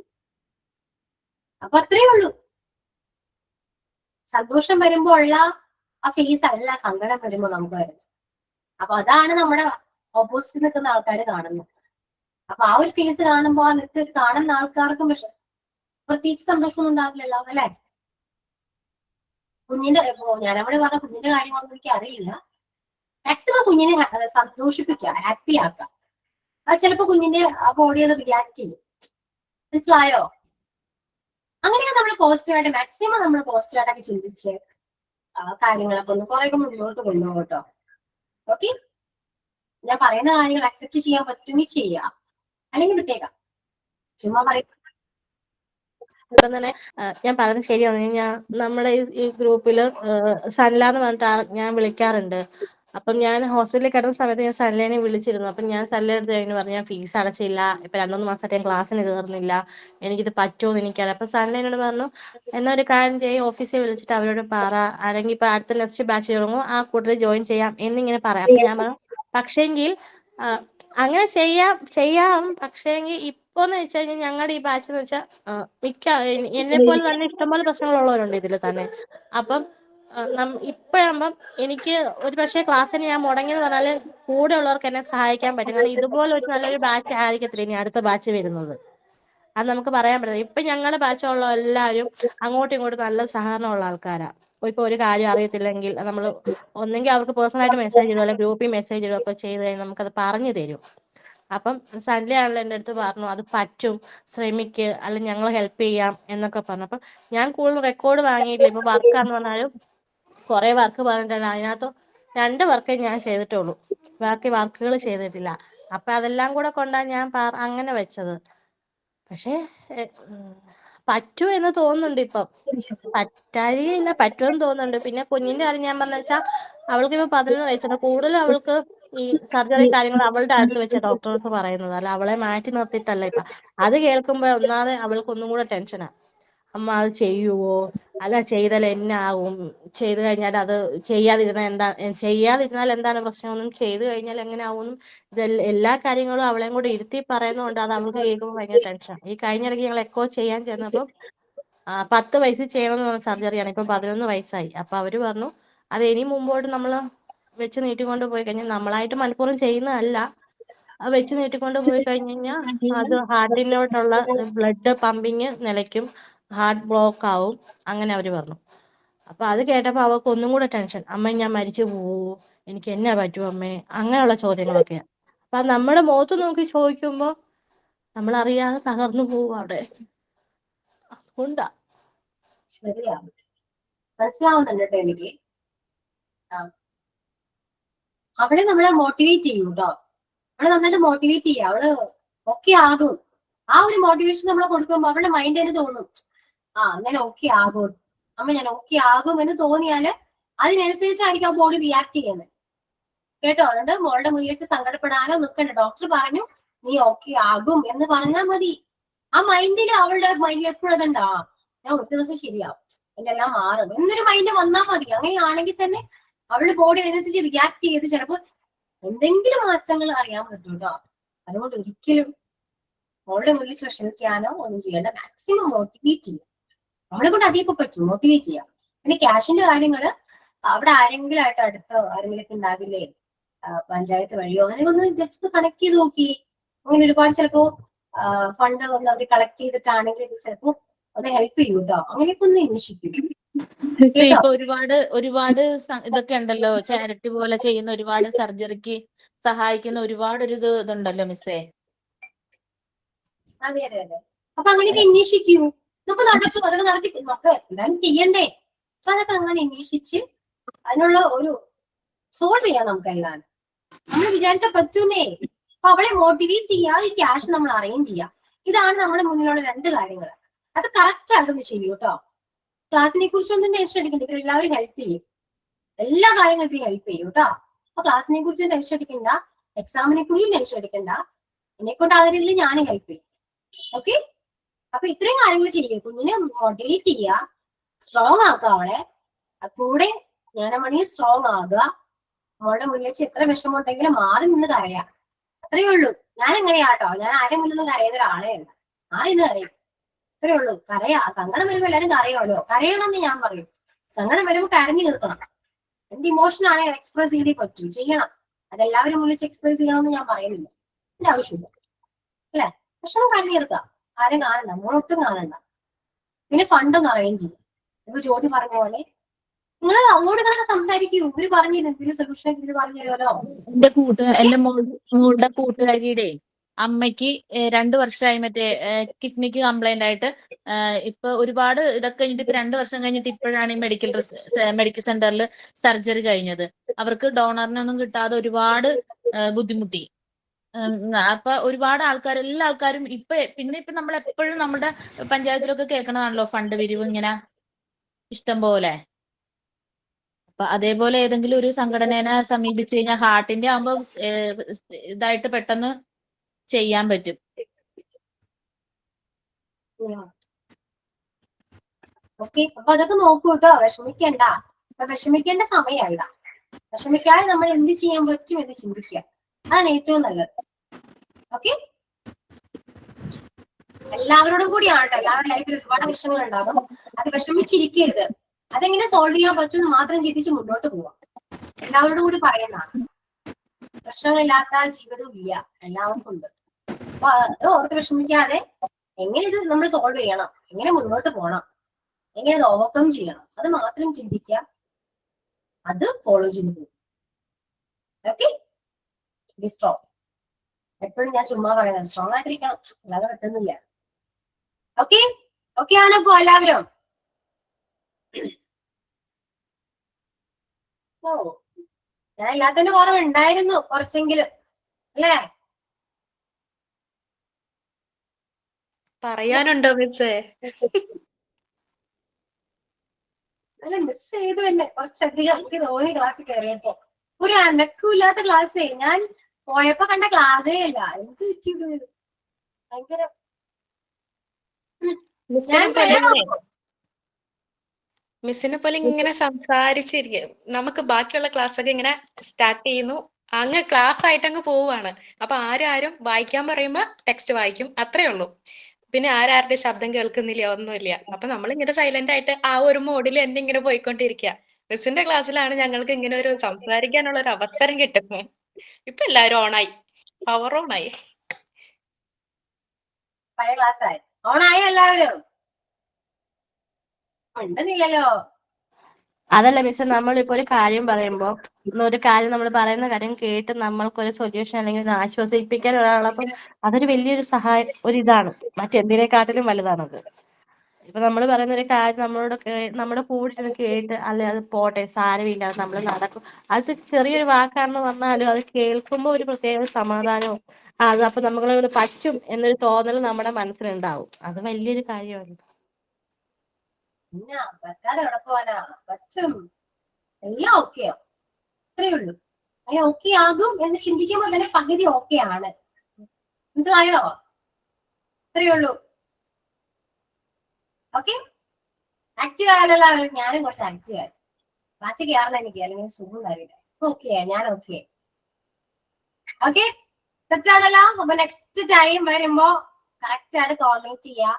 അപ്പൊ അത്രയേ ഉള്ളൂ. സന്തോഷം വരുമ്പോ ഉള്ള ആ ഫേസ് അല്ല സങ്കടം വരുമ്പോ നമുക്ക് വരുന്നത്. അപ്പൊ അതാണ് നമ്മുടെ ഓപ്പോസിറ്റ് നിൽക്കുന്ന ആൾക്കാർ കാണുന്നത്. അപ്പൊ ആ ഒരു ഫേസ് കാണുമ്പോ ആ കാണുന്ന ആൾക്കാർക്കും പക്ഷെ പ്രത്യേകിച്ച് സന്തോഷമൊന്നും ഉണ്ടാകില്ലല്ലോ അല്ലെ? കുഞ്ഞിന്റെ ഞാനവിടെ പറഞ്ഞ കുഞ്ഞിന്റെ കാര്യങ്ങളൊന്നും എനിക്ക് അറിയില്ല. മാക്സിമം കുഞ്ഞിനെ സന്തോഷിപ്പിക്കുക, ഹാപ്പി ആക്കുക. അത് ചിലപ്പോ കുഞ്ഞിന്റെ ആ ബോഡി അത് റിയാക്ട് ചെയ്യും. മനസ്സിലായോ? അങ്ങനെയൊക്കെ നമ്മൾ പോസിറ്റീവായിട്ട് മാക്സിമം നമ്മൾ പോസിറ്റീവായിട്ടൊക്കെ ചിന്തിച്ച് കാര്യങ്ങളൊക്കെ ഒന്ന് കുറേയൊക്കെ മുന്നോട്ട് കൊണ്ടുപോകും കേട്ടോ. ഓക്കെ, ഞാൻ പറയുന്ന കാര്യങ്ങൾ അക്സെപ്റ്റ് ചെയ്യാൻ പറ്റുമെങ്കിൽ ചെയ്യാം, അല്ലെങ്കിൽ വിട്ടേക്കാം. ചുമ്മാ പറയും. ഇപ്പം തന്നെ ഞാൻ പറയുന്നത് ശരിയാണ്. ഞാൻ നമ്മുടെ ഈ ഗ്രൂപ്പില് സൻല എന്ന് പറഞ്ഞിട്ട് ഞാൻ വിളിക്കാറുണ്ട്. അപ്പം ഞാൻ ഹോസ്പിറ്റലിൽ കിടന്ന സമയത്ത് ഞാൻ സൻലേനെ വിളിച്ചിരുന്നു. അപ്പം ഞാൻ സൻലയുടെ അടുത്ത് കഴിഞ്ഞ് പറഞ്ഞു, ഞാൻ ഫീസ് അടച്ചില്ല, ഇപ്പൊ 2-3 മാസമായിട്ട് ഞാൻ ക്ലാസ്സിന് കയറുന്നില്ല, എനിക്കിത് പറ്റുമോ എനിക്കറിയാം. അപ്പൊ സൻല എന്നോട് പറഞ്ഞു, എന്നാ ഒരു കാര്യം ചെയ്യും, ഓഫീസിൽ വിളിച്ചിട്ട് അവരോട് പറ, അല്ലെങ്കിൽ ഇപ്പൊ അടുത്ത നെക്സ്റ്റ് ബാച്ച് തുടങ്ങും, ആ കൂട്ടത്തിൽ ജോയിൻ ചെയ്യാം എന്നിങ്ങനെ പറയാം. അപ്പൊ ഞാൻ പറഞ്ഞു, പക്ഷേങ്കിൽ അങ്ങനെ ചെയ്യാം പക്ഷേങ്കിൽ ഇപ്പോന്ന് വെച്ച് കഴിഞ്ഞാൽ ഞങ്ങളുടെ ഈ ബാച്ച് എന്ന് വെച്ചാൽ എന്നെ പോലെ തന്നെ ഇഷ്ടംപോലെ പ്രശ്നങ്ങളുള്ളവരുണ്ട് ഇതിൽ തന്നെ. അപ്പം ഇപ്പോഴാകുമ്പം എനിക്ക് ഒരു പക്ഷേ ക്ലാസ്സിന് ഞാൻ മുടങ്ങിയെന്ന് പറഞ്ഞാല് കൂടെ ഉള്ളവർക്ക് എന്നെ സഹായിക്കാൻ പറ്റും. കാരണം ഇതുപോലെ ഒരു നല്ലൊരു ബാച്ച് ആയിരിക്കത്തില്ല ഇനി അടുത്ത ബാച്ച് വരുന്നത്. അത് നമുക്ക് പറയാൻ പറ്റില്ല. ഇപ്പൊ ഞങ്ങളുടെ ബാച്ചുള്ള എല്ലാവരും അങ്ങോട്ടും ഇങ്ങോട്ടും നല്ല സഹകരണമുള്ള ആൾക്കാരാ. ഇപ്പൊ ഒരു കാര്യം അറിയത്തില്ലെങ്കിൽ നമ്മൾ ഒന്നെങ്കിൽ അവർക്ക് പേഴ്സണലായിട്ട് മെസ്സേജ് ഇടുക, അല്ലെങ്കിൽ ഗ്രൂപ്പിൽ മെസ്സേജ് ഇടുകയൊക്കെ ചെയ്ത് കഴിഞ്ഞാൽ നമുക്കത് പറഞ്ഞു തരും. അപ്പം സൻലയാണല്ലോ എൻ്റെ അടുത്ത് പറഞ്ഞു, അത് പറ്റും, ശ്രമിക്ക്, അല്ലെങ്കിൽ ഞങ്ങൾ ഹെൽപ്പ് ചെയ്യാം എന്നൊക്കെ പറഞ്ഞു. അപ്പം ഞാൻ കൂടുതൽ റെക്കോർഡ് വാങ്ങിയിട്ടില്ല. ഇപ്പൊ വർക്കാന്ന് പറഞ്ഞാലും കുറെ വർക്ക് പറഞ്ഞിട്ടുണ്ട്. അതിനകത്ത് 2 വർക്കേ ഞാൻ ചെയ്തിട്ടുള്ളൂ, ബാക്കി വർക്കുകൾ ചെയ്തിട്ടില്ല. അപ്പൊ അതെല്ലാം കൂടെ കൊണ്ടാണ് ഞാൻ അങ്ങനെ വെച്ചത്. പക്ഷേ പറ്റൂ എന്ന് തോന്നുന്നുണ്ട് ഇപ്പം. പറ്റാഴികയില്ല, പറ്റുമെന്ന് തോന്നുന്നുണ്ട്. പിന്നെ കുഞ്ഞിന്റെ കാര്യം ഞാൻ പറഞ്ഞ വെച്ചാൽ അവൾക്ക് ഇപ്പൊ 11 വയസ്സുണ്ട്. കൂടുതലും അവൾക്ക് ഈ സർജറി കാര്യങ്ങൾ അവളുടെ അടുത്ത് വെച്ച ഡോക്ടേഴ്സ് പറയുന്നത്, അല്ല അവളെ മാറ്റി നിർത്തിയിട്ടല്ല ഇപ്പൊ. അത് കേൾക്കുമ്പോ ഒന്നാമത് അവൾക്ക് ഒന്നും കൂടെ ടെൻഷനാ. അമ്മ അത് ചെയ്യുവോ, അല്ല ചെയ്താൽ എന്നാവും, ചെയ്തു കഴിഞ്ഞാൽ അത് ചെയ്യാതിരുന്നാൽ എന്താണ് പ്രശ്നമൊന്നും, ചെയ്തു കഴിഞ്ഞാൽ എങ്ങനെ ആവും, എല്ലാ കാര്യങ്ങളും അവളെയും കൂടെ ഇരുത്തി പറയുന്നതുകൊണ്ട് അത് അവൾക്ക് കേൾക്കുമ്പോൾ ഭയങ്കര ടെൻഷൻ. ഈ കഴിഞ്ഞിടയ്ക്ക് ഞങ്ങൾ എക്കോ ചെയ്യാൻ ചെന്നപ്പോൾ 10 വയസ്സിൽ ചെയ്യണമെന്ന് പറഞ്ഞ സർജറിയാണ്, ഇപ്പൊ 11 വയസ്സായി. അപ്പൊ അവര് പറഞ്ഞു അത് ഇനി മുമ്പോട്ട് നമ്മൾ വെച്ച് നീട്ടിക്കൊണ്ട് പോയി കഴിഞ്ഞാൽ, നമ്മളായിട്ട് മനഃപൂർവ്വം ചെയ്യുന്നതല്ല, വെച്ച് നീട്ടിക്കൊണ്ട് പോയി കഴിഞ്ഞ് കഴിഞ്ഞാൽ അത് ഹാർട്ടിലോട്ടുള്ള ബ്ലഡ് പമ്പിങ് നിലയ്ക്കും, ഹാർട്ട് ബ്ലോക്ക് ആവും, അങ്ങനെ അവര് പറഞ്ഞു. അപ്പൊ അത് കേട്ടപ്പോ അവൾക്ക് ഒന്നും കൂടെ ടെൻഷൻ. അമ്മ ഞാൻ മരിച്ചു പോവോ, എനിക്ക് എന്നാ പറ്റും അമ്മേ, അങ്ങനെയുള്ള ചോദ്യങ്ങളൊക്കെയാ. അപ്പൊ നമ്മുടെ മുഖത്ത് നോക്കി ചോദിക്കുമ്പോ നമ്മൾ അറിയാതെ തകർന്നു പോവും അവിടെ. അതുകൊണ്ടാ. ശരിയാ, മനസ്സിലാവുന്നുണ്ട് കേട്ടോ എനിക്ക്. അവളെ നമ്മളെ മോട്ടിവേറ്റ് ചെയ്യും കേട്ടോ. അവളെ നന്നായിട്ട് മോട്ടിവേറ്റ് ചെയ്യുക. അവള് ഓക്കെ ആകും. ആ ഒരു മോട്ടിവേഷൻ നമ്മൾ കൊടുക്കുമ്പോൾ അവളുടെ മൈൻഡ് തന്നെ തോന്നും, ഞാൻ ഓക്കെ ആകും, അമ്മ ഞാൻ ഓക്കെ ആകും എന്ന് തോന്നിയാല് അതിനനുസരിച്ചായിരിക്കും ആ ബോഡി റിയാക്ട് ചെയ്യുന്നത് കേട്ടോ. അതുകൊണ്ട് മോളുടെ മുന്നിൽ വെച്ച് സങ്കടപ്പെടാനോ നിൽക്കണ്ട. ഡോക്ടർ പറഞ്ഞു നീ ഓക്കെ ആകും എന്ന് പറഞ്ഞാൽ മതി. ആ മൈൻഡിൽ, അവളുടെ മൈൻഡിൽ എപ്പോഴും അതുണ്ടാ, ഞാൻ ഒരു ദിവസം ശരിയാവും, എന്റെ എല്ലാം മാറും എന്നൊരു മൈൻഡ് വന്നാൽ മതി. അങ്ങനെയാണെങ്കിൽ തന്നെ അവളുടെ ബോഡി അതിനനുസരിച്ച് റിയാക്ട് ചെയ്ത് ചിലപ്പോൾ എന്തെങ്കിലും മാറ്റങ്ങൾ അറിയാൻ പറ്റും കേട്ടോ. അതുകൊണ്ട് ഒരിക്കലും മോളുടെ മുന്നിൽ വിഷമിക്കാനോ ഒന്നും ചെയ്യേണ്ട. മാക്സിമം മോട്ടിവേറ്റ് ചെയ്യാം. അവളെ കൊണ്ട് അധികം പറ്റും മോട്ടിവേറ്റ് ചെയ്യാം. പിന്നെ ക്യാഷിന്റെ കാര്യങ്ങള് അവിടെ ആരെങ്കിലും ആയിട്ട് അടുത്തോ ആരെങ്കിലും ഉണ്ടാവില്ലേ, പഞ്ചായത്ത് വഴിയോ അങ്ങനെ ഒന്ന് ജസ്റ്റ് കണക്ട് ചെയ്ത് നോക്കി. അങ്ങനെ ഒരുപാട് ചിലപ്പോ ഫണ്ട് ഒന്ന് അവർ കളക്ട് ചെയ്തിട്ടാണെങ്കിൽ ഇത് ചിലപ്പോ ഒന്ന് ഹെൽപ്പ് ചെയ്യും കേട്ടോ. അങ്ങനെയൊക്കെ ഒന്ന് അന്വേഷിക്കും. ഇപ്പൊ ഒരുപാട് ഇതൊക്കെ ഉണ്ടല്ലോ, ചാരിറ്റി പോലെ ചെയ്യുന്ന ഒരുപാട് സർജറിക്ക് സഹായിക്കുന്ന ഒരുപാട് ഒരു ഇതുണ്ടല്ലോ മിസ്സേ. അതെ അതെ അതെ. അപ്പൊ അങ്ങനെയൊക്കെ അന്വേഷിക്കൂ. നമുക്ക് നടക്കും, അതൊക്കെ നടത്തി നമുക്ക് എന്തായാലും ചെയ്യണ്ടേ. അപ്പൊ അതൊക്കെ അങ്ങനെ അന്വേഷിച്ച് അതിനുള്ള ഒരു സോൾവ് ചെയ്യാം നമുക്ക് എല്ലാം. നമ്മൾ വിചാരിച്ചാൽ പറ്റൂന്നേ. അപ്പൊ അവളെ മോട്ടിവേറ്റ് ചെയ്യാ, ഈ ക്യാഷ് നമ്മൾ അറേഞ്ച് ചെയ്യാം. ഇതാണ് നമ്മുടെ മുന്നിലുള്ള 2 കാര്യങ്ങൾ. അത് കറക്റ്റ് ആയിട്ടൊന്ന് ചെയ്യൂ കേട്ടോ. ക്ലാസ്സിനെ കുറിച്ചൊന്നും ടെൻഷൻ അടിക്കണ്ട, എല്ലാവരും ഹെൽപ്പ് ചെയ്യും, എല്ലാ കാര്യങ്ങൾക്കും ഹെൽപ്പ് ചെയ്യും കേട്ടോ. അപ്പൊ ക്ലാസ്സിനെ കുറിച്ചും ടെൻഷൻ അടിക്കണ്ട, എക്സാമിനെ കുറിച്ചും ടെൻഷൻ അടിക്കണ്ട. എന്നെ കൊണ്ട് ആ രീതിയിൽ ഞാനും ഹെൽപ്പ് ചെയ്യും. ഓക്കെ, അപ്പൊ ഇത്രയും കാര്യങ്ങൾ ചെയ്യേ. കുഞ്ഞിനെ മോട്ടിവേറ്റ് ചെയ്യുക, സ്ട്രോങ് ആക്കുക അവളെ. കൂടെ ഞാനമണിയെ സ്ട്രോങ് ആകുക. അവളുടെ മുന്നിൽ വെച്ച് എത്ര വിഷമം ഉണ്ടെങ്കിലും മാറി നിന്ന് കരയാം. അത്രയേ ഉള്ളൂ. ഞാൻ എങ്ങനെയാട്ടോ, ഞാൻ ആരെ മുന്നിൽ നിന്ന് കരയുന്ന ഒരാളെ അല്ല. ആരിന്ന് കരയും, അത്രേ ഉള്ളൂ. കരയാ, സങ്കടം വരുമ്പോ എല്ലാരും കരയുമല്ലോ. കരയണമെന്ന് ഞാൻ പറയും. സങ്കടം വരുമ്പോ കരഞ്ഞു നിർത്തണം. എന്ത് ഇമോഷൻ ആണെങ്കിൽ എക്സ്പ്രസ് ചെയ്തേ പറ്റൂ, ചെയ്യണം. അതെല്ലാവരും മുന്നിൽ എക്സ്പ്രസ് ചെയ്യണമെന്ന് ഞാൻ പറയുന്നില്ല, എന്റെ ആവശ്യമില്ല അല്ലെ. പക്ഷെ കരഞ്ഞു നിർത്തുക, ആരും കാണണ്ട, നമ്മളൊട്ടും കാണണ്ട. പിന്നെ ഫണ്ടൊന്ന് അറേഞ്ച് ചെയ്യും. ഇപ്പൊ ജ്യോതി പറഞ്ഞ പോലെ നിങ്ങൾ അങ്ങോട്ട് ഇങ്ങനെ സംസാരിക്കൂ. ഇവര് പറഞ്ഞില്ല എന്തെങ്കിലും സൊല്യൂഷൻ ഇത് പറഞ്ഞു തരുമല്ലോ. എന്റെ മോളുടെ കൂട്ടുകാരിയുടെ അമ്മയ്ക്ക് 2 വർഷമായി മറ്റേ കിഡ്നിക്ക് കംപ്ലൈന്റ് ആയിട്ട്. ഇപ്പൊ ഒരുപാട് ഇതൊക്കെ കഴിഞ്ഞിട്ട് ഇപ്പൊ 2 വർഷം കഴിഞ്ഞിട്ട് ഇപ്പോഴാണ് ഈ മെഡിക്കൽ സെന്ററിൽ സർജറി കഴിഞ്ഞത്. അവർക്ക് ഡോണറിനൊന്നും കിട്ടാതെ ഒരുപാട് ബുദ്ധിമുട്ടി. അപ്പൊ ഒരുപാട് ആൾക്കാർ, എല്ലാ ആൾക്കാരും ഇപ്പൊ നമ്മൾ എപ്പോഴും നമ്മുടെ പഞ്ചായത്തിലൊക്കെ കേൾക്കണതാണല്ലോ ഫണ്ട് പിരിവ് ഇങ്ങനെ ഇഷ്ടം പോലെ. അപ്പൊ അതേപോലെ ഏതെങ്കിലും ഒരു സംഘടനയെ സമീപിച്ചു കഴിഞ്ഞാൽ ഹാർട്ടിന്റെ ആകുമ്പോ ഇതായിട്ട് പെട്ടെന്ന് ചെയ്യാൻ പറ്റും. ഓക്കെ, അപ്പൊ അതൊക്കെ നോക്കൂ കേട്ടോ. വിഷമിക്കണ്ട, അപ്പൊ വിഷമിക്കേണ്ട സമയമായില്ല. വിഷമിക്കാതെ നമ്മൾ എന്ത് ചെയ്യാൻ പറ്റും എന്ന് ചിന്തിക്കുക, അതാണ് ഏറ്റവും നല്ലത്. ഓക്കെ, എല്ലാവരോടും കൂടിയാണ് കേട്ടോ. എല്ലാവരുടെ ലൈഫിൽ ഒരുപാട് വിഷമങ്ങൾ ഉണ്ടാകും. അത് വിഷമിച്ചിരിക്കരുത്. അതെങ്ങനെ സോൾവ് ചെയ്യാൻ പറ്റുമെന്ന് മാത്രം ചിന്തിച്ച് മുന്നോട്ട് പോവാം. എല്ലാവരോടും കൂടി പറയുന്നതാണ്. പ്രശ്നങ്ങളില്ലാത്ത ജീവിതം ഇല്ല, എല്ലാവർക്കും ഉണ്ട്. അപ്പൊ അത് ഓർത്ത് വിഷമിക്കാതെ എങ്ങനെ ഇത് നമ്മൾ സോൾവ് ചെയ്യണം, എങ്ങനെ മുന്നോട്ട് പോകണം, എങ്ങനെ അത് ഓവർകം ചെയ്യണം, അത് മാത്രം ചിന്തിക്കുക. അത് ഫോളോ ചെയ്ത് പോകും. Okay, B strong. എപ്പോഴും ഞാൻ ചുമ്മാ പറയുന്നത് സ്ട്രോങ് ആയിട്ടിരിക്കണം, അല്ലാതെ പറ്റുന്നില്ല. ഓക്കെ, ഓക്കെ ആണ് ഇപ്പൊ എല്ലാവരും? ഓ, ഞാൻ എല്ലാത്തിന്റെ കുറവുണ്ടായിരുന്നു കുറച്ചെങ്കിലും അല്ലേ? പറയാനുണ്ടോ മിസ്സേ? അല്ല മിസ് ചെയ്തു തന്നെ കുറച്ചധികം എനിക്ക് തോന്നി ക്ലാസ്സിൽ കയറിയപ്പോ. ഒരു അനക്കൂല്ലാത്ത ക്ലാസ്സേ. ഞാൻ പോയപ്പോ കണ്ട ക്ലാസ്സേ അല്ല. എന്ത് പറ്റിയത്? ഭയങ്കര മിസ്സിനെ ഞാൻ പോലെ വേണം. മിസ്സിനെ പോലെ ഇങ്ങനെ സംസാരിച്ചിരിക്കും. നമുക്ക് ബാക്കിയുള്ള ക്ലാസ് ഒക്കെ ഇങ്ങനെ സ്റ്റാർട്ട് ചെയ്യുന്നു, അങ്ങ് ക്ലാസ് ആയിട്ട് അങ്ങ് പോവുകയാണ്. അപ്പൊ ആരും വായിക്കാൻ പറയുമ്പോ ടെക്സ്റ്റ് വായിക്കും, അത്രേ ഉള്ളൂ. പിന്നെ ആരുടെ ശബ്ദം കേൾക്കുന്നില്ല, ഒന്നുമില്ല. അപ്പൊ നമ്മൾ ഇങ്ങനെ സൈലന്റ് ആയിട്ട് ആ ഒരു മോഡിൽ തന്നെ ഇങ്ങനെ പോയിക്കൊണ്ടിരിക്കുക. മിസ്സിന്റെ ക്ലാസ്സിലാണ് ഞങ്ങൾക്ക് ഇങ്ങനെ ഒരു സംസാരിക്കാനുള്ള ഒരു അവസരം കിട്ടുന്നത്. ഇപ്പൊ എല്ലാവരും ഓണായി, പവർ ഓണായി. പഴയ ക്ലാസ്സായി ഓണായ എല്ലാവരും ഉണ്ടെന്നില്ലല്ലോ. അതല്ല മിസ്, നമ്മളിപ്പോ ഒരു കാര്യം പറയുമ്പോ ഒരു കാര്യം നമ്മൾ പറയുന്ന കാര്യം കേട്ട് നമ്മൾക്കൊരു സൊല്യൂഷൻ അല്ലെങ്കിൽ ഒന്ന് ആശ്വസിപ്പിക്കാൻ ഒരാളപ്പം അതൊരു വലിയൊരു സഹായം, ഒരു ഇതാണ്. മറ്റെന്തിനെക്കാട്ടിലും വലുതാണത്. ഇപ്പൊ നമ്മൾ പറയുന്ന ഒരു കാര്യം നമ്മുടെ കൂടെ ഇരുന്ന് കേട്ട് അല്ലെ അത് പോട്ടെ സാരമില്ല നമ്മൾ നടക്കും, അത് ചെറിയൊരു വാക്കാണെന്ന് പറഞ്ഞാലും അത് കേൾക്കുമ്പോൾ ഒരു പ്രത്യേക സമാധാനവും അത് അപ്പൊ നമ്മളത് പറ്റും എന്നൊരു തോന്നൽ നമ്മുടെ മനസ്സിലുണ്ടാവും. അത് വലിയൊരു കാര്യമാണ്. പിന്നെ പറ്റാതെ എവിടെ പോവാനാ? പറ്റും, എല്ലാം ഓക്കെയോ, അത്രേ ഉള്ളൂ. അങ്ങനെ ഓക്കെ ആകും എന്ന് ചിന്തിക്കുമ്പോൾ തന്നെ പകുതി ഓക്കെ ആണ്. മനസ്സിലായോ? അത്രേ ഉള്ളൂ. ഓക്കെ, ആക്റ്റീവ് ആയാലല്ല. ഞാനും കുറച്ച് ആക്റ്റീവ് ആയി. ക്ലാസ്സിൽ കയറുന്ന എനിക്ക് അല്ലെങ്കിൽ സുഖം ഉണ്ടാവില്ല. ഓക്കെ, ഞാൻ ഓക്കെ. ഓക്കെ, തെറ്റാണല്ലോ. അപ്പൊ നെക്സ്റ്റ് ടൈം വരുമ്പോ കറക്റ്റ് ആയിട്ട് കോർഡിനേറ്റ് ചെയ്യാ.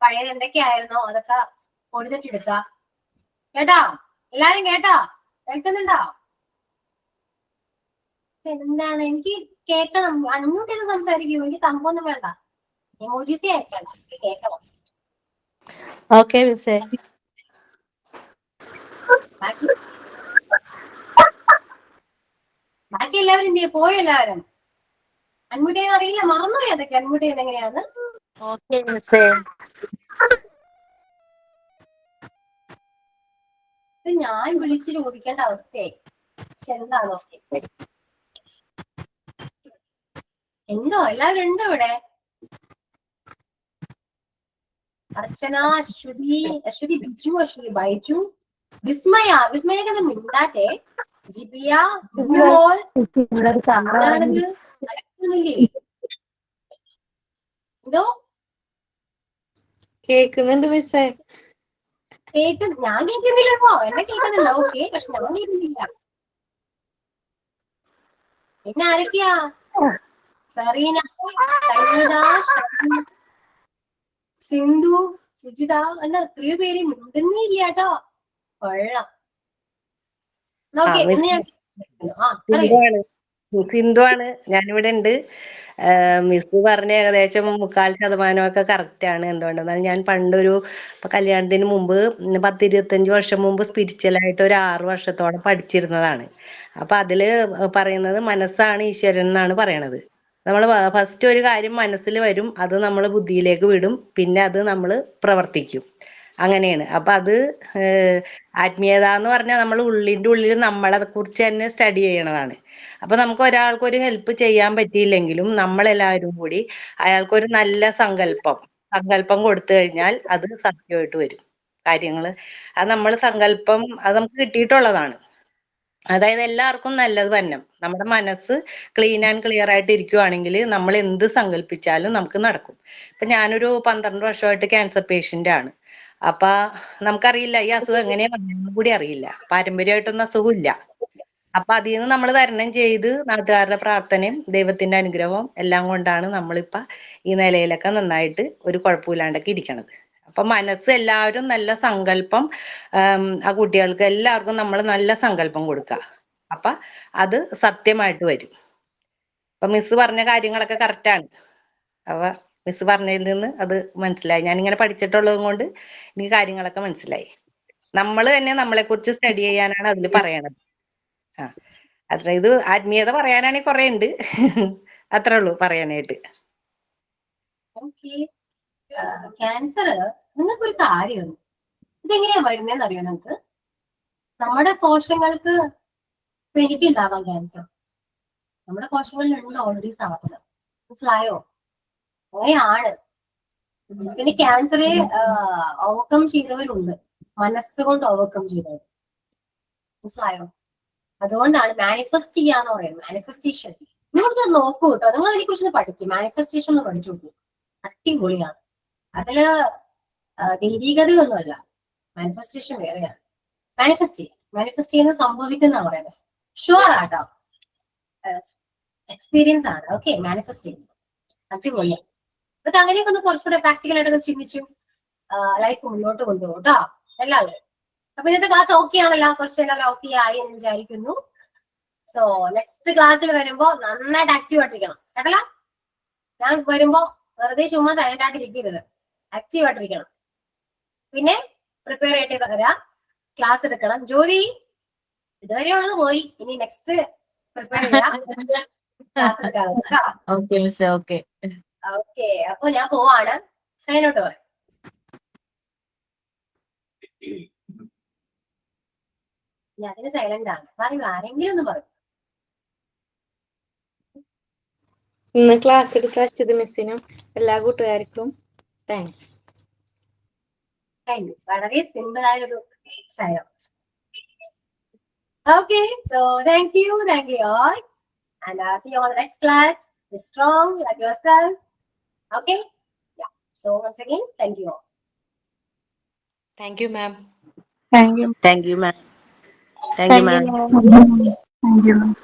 പഴയത് എന്തൊക്കെയായിരുന്നോ അതൊക്കെ കൊടുത്തിട്ടെടുക്കുക. കേട്ടോ? എല്ലാരും കേട്ടോ? കേൾക്കുന്നുണ്ടോ? എന്താണ് എനിക്ക് കേൾക്കണം. അൺമ്യൂട്ട് ചെയ്ത് സംസാരിക്കൂ. എനിക്ക് തമ്പൊന്നും വേണ്ട, എമോജീസേ അയക്കണ്ട, എനിക്ക് കേൾക്കണം. ഓക്കെ മിസ്സേ. ബാക്കി എല്ലാവരും എന്ത് ചെയ്യും? പോയോ എല്ലാവരും? അൺമ്യൂട്ട് ചെയ്യാൻ അറിയില്ല, മറന്നുപോയി അതൊക്കെ. അൺമ്യൂട്ട് ചെയ്യുന്നത് എങ്ങനെയാണ്? ഓക്കെ മിസ്സേ. ഇത് ഞാൻ വിളിച്ച് ചോദിക്കേണ്ട അവസ്ഥയായി. പക്ഷെ എന്താണോ എന്തോ എല്ലാവരും ഉണ്ടോ ഇവിടെ? അർച്ചന, അശ്വതി ബിജു, അശ്വതി ബൈജു, വിസ്മയൊക്കെ എന്താ മിണ്ടാത്തെ? ജിബിയ, മോൾ, എന്താണിത്? നടക്കുന്നില്ലേ? എന്തോ കേൾക്കുന്നുണ്ട് മിസ്സേ. ഞാൻ കേൾക്കുന്നില്ലല്ലോ. എന്നെ കേൾക്കുന്നുണ്ടോ? ഓക്കെ, പക്ഷെ ഞാൻ കേൾക്കുന്നില്ല. പിന്നെ ആരൊക്കെയാ? സറീന, സൈനിക, സിന്ധു, സുജിത, അല്ല എത്രയോ പേര് മിണ്ടുന്നേ ഇല്ല കേട്ടോ. കൊള്ളാം. ഓക്കെ, ഇന്ന് ഞാൻ പറയൂ. സിന്ധു ആണ്. ഞാനിവിടെ ഉണ്ട്. മിസ് പറഞ്ഞ ഏകദേശം 3/4% കറക്റ്റ് ആണ്. എന്തുകൊണ്ടെന്നാൽ ഞാൻ പണ്ടൊരു കല്യാണത്തിന് മുമ്പ് 10-25 വർഷം മുമ്പ് സ്പിരിച്വലായിട്ട് ഒരു 6 വർഷത്തോളം പഠിച്ചിരുന്നതാണ്. അപ്പൊ അതില് പറയുന്നത് മനസ്സാണ് ഈശ്വരൻ എന്നാണ് പറയണത്. നമ്മൾ ഫസ്റ്റ് ഒരു കാര്യം മനസ്സിൽ വരും, അത് നമ്മൾ ബുദ്ധിയിലേക്ക് വിടും, പിന്നെ അത് നമ്മൾ പ്രവർത്തിക്കും. അങ്ങനെയാണ്. അപ്പൊ അത് ആത്മീയത എന്ന് പറഞ്ഞാൽ നമ്മൾ ഉള്ളിന്റെ ഉള്ളിൽ നമ്മളെ കുറിച്ച് തന്നെ സ്റ്റഡി ചെയ്യണതാണ്. അപ്പൊ നമുക്ക് ഒരാൾക്ക് ഒരു ഹെൽപ്പ് ചെയ്യാൻ പറ്റിയില്ലെങ്കിലും നമ്മളെല്ലാവരും കൂടി അയാൾക്കൊരു നല്ല സങ്കല്പം കൊടുത്തു കഴിഞ്ഞാൽ അത് സത്യമായിട്ട് വരും കാര്യങ്ങള്. അത് നമ്മൾ സങ്കല്പം അത് നമുക്ക് കിട്ടിയിട്ടുള്ളതാണ്. അതായത് എല്ലാവർക്കും നല്ലത് തന്നെ. നമ്മുടെ മനസ്സ് ക്ലീൻ ആൻഡ് ക്ലിയർ ആയിട്ട് ഇരിക്കുവാണെങ്കിൽ നമ്മൾ എന്ത് സങ്കല്പിച്ചാലും നമുക്ക് നടക്കും. ഇപ്പൊ ഞാനൊരു 12 വർഷമായിട്ട് ക്യാൻസർ പേഷ്യന്റ് ആണ്. അപ്പൊ നമുക്കറിയില്ല ഈ അസുഖം എങ്ങനെയാ വന്നതെന്ന് കൂടി അറിയില്ല. പാരമ്പര്യമായിട്ടൊന്നും അസുഖമില്ല. അപ്പൊ അതിൽ നിന്ന് നമ്മൾ തരണം ചെയ്ത് നാട്ടുകാരുടെ പ്രാർത്ഥനയും ദൈവത്തിന്റെ അനുഗ്രഹവും എല്ലാം കൊണ്ടാണ് നമ്മളിപ്പോ ഈ നിലയിലൊക്കെ നന്നായിട്ട് ഒരു കുഴപ്പമില്ലാണ്ടൊക്കെ ഇരിക്കണത്. അപ്പൊ മനസ്സ് എല്ലാവരും നല്ല സങ്കല്പം, ആ കുട്ടികൾക്ക് എല്ലാവർക്കും നമ്മൾ നല്ല സങ്കല്പം കൊടുക്കുക. അപ്പൊ അത് സത്യമായിട്ട് വരും. അപ്പൊ മിസ് പറഞ്ഞ കാര്യങ്ങളൊക്കെ കറക്റ്റാണ്. അപ്പൊ മിസ് പറഞ്ഞതിൽ നിന്ന് അത് മനസ്സിലായി. ഞാനിങ്ങനെ പഠിച്ചിട്ടുള്ളത് കൊണ്ട് എനിക്ക് കാര്യങ്ങളൊക്കെ മനസ്സിലായി. നമ്മൾ തന്നെ നമ്മളെ കുറിച്ച് സ്റ്റഡി ചെയ്യാനാണ് അതിൽ പറയണത്. ആ അത്ര ഇത് ആത്മീയത പറയാനാണെങ്കിൽ കുറെ ഉണ്ട്. അത്രേ ഉള്ളൂ പറയാനായിട്ട്. ക്യാൻസർ നിങ്ങൾക്കൊരു കാര്യം, ഇതെങ്ങനെയാ വരുന്നതെന്ന് അറിയോ നിങ്ങൾക്ക്? നമ്മുടെ കോശങ്ങൾക്ക് ഇപ്പൊ എനിക്കുണ്ടാവാം ക്യാൻസർ. നമ്മുടെ കോശങ്ങളിലുണ്ട് ഓൾറെഡി സാധ്യത. മനസ്സിലായോ? അങ്ങനെയാണ്. പിന്നെ ക്യാൻസറെ ഓവർകം ചെയ്തവരുണ്ട്, മനസ്സുകൊണ്ട് ഓവർകം ചെയ്തവർ. മനസ്സിലായോ? അതുകൊണ്ടാണ് മാനിഫെസ്റ്റ് ചെയ്യാന്ന് പറയുന്നത്. മാനിഫെസ്റ്റേഷൻ നിങ്ങളത് നോക്കൂ കേട്ടോ, നിങ്ങൾ അതിനെ കുറിച്ച് പഠിക്കും. മാനിഫെസ്റ്റേഷൻ ഒന്ന് പഠിച്ചു നോക്കൂ, അടിപൊളിയാണ്. അതില് ദൈവികതയൊന്നുമല്ല, മാനിഫെസ്റ്റേഷൻ വേറെയാണ്. മാനിഫെസ്റ്റ് ചെയ്യുന്നത് സംഭവിക്കുന്ന പറയുന്നത്. ഷുവർ ആട്ടോ, എക്സ്പീരിയൻസ് ആണ്. ഓക്കെ, മാനിഫെസ്റ്റ് ചെയ്യുന്നത് അടിപൊളിയാണ്. അതൊക്കെ അങ്ങനെയൊക്കെ ഒന്ന് കുറച്ചുകൂടെ പ്രാക്ടിക്കൽ ആയിട്ടൊക്കെ ചിന്തിച്ചു ലൈഫ് മുന്നോട്ട് കൊണ്ടുപോകും കേട്ടോ എല്ലാവരും. അപ്പൊ ഇന്നത്തെ ക്ലാസ് ഓക്കെ ആണല്ലോ, കുറച്ച് എല്ലാവരും ഓക്കെ ആയി എന്ന് വിചാരിക്കുന്നു. സോ നെക്സ്റ്റ് ക്ലാസ്സിൽ വരുമ്പോ നന്നായിട്ട് ആക്റ്റീവ് ആയിട്ടിരിക്കണം കേട്ടല്ല. ഞാൻ വരുമ്പോ വെറുതെ ചുമ്മാ സൈലന്റ് ആയിട്ട് ഇരിക്കരുത്, ആക്റ്റീവ് ആയിട്ടിരിക്കണം. പിന്നെ പ്രിപ്പയർ ആയിട്ട് വരാം, ക്ലാസ് എടുക്കണം. ജോലി ഇതുവരെയുള്ളത് പോയി, ഇനി നെക്സ്റ്റ് പ്രിപ്പയർ ചെയ്യാം, ക്ലാസ് എടുക്കാതെ കേട്ടോ. Okay miss, okay. ഓക്കെ, അപ്പൊ ഞാൻ പോവാണ്. സൈൻ ഔട്ട് പറയാം. ഞാനിന് സൈലന്റ് ആണ്. പറയൂ, ആരെങ്കിലും ഒന്ന് പറയും. ഇന്ന് ക്ലാസ് എടുത്ത അശ്വതി മിസ്സിനും എല്ലാ കൂട്ടുകാർക്കും താങ്ക്സ്. വളരെ സിമ്പിൾ ആയ ഒരു sign out. Okay, so thank you all, and see you on the next class. Be strong, love yourself. Okay, yeah. So once again, thank you all. Thank you, ma'am. Thank you, ma'am. Thank you, ma'am. Thank you, ma'am.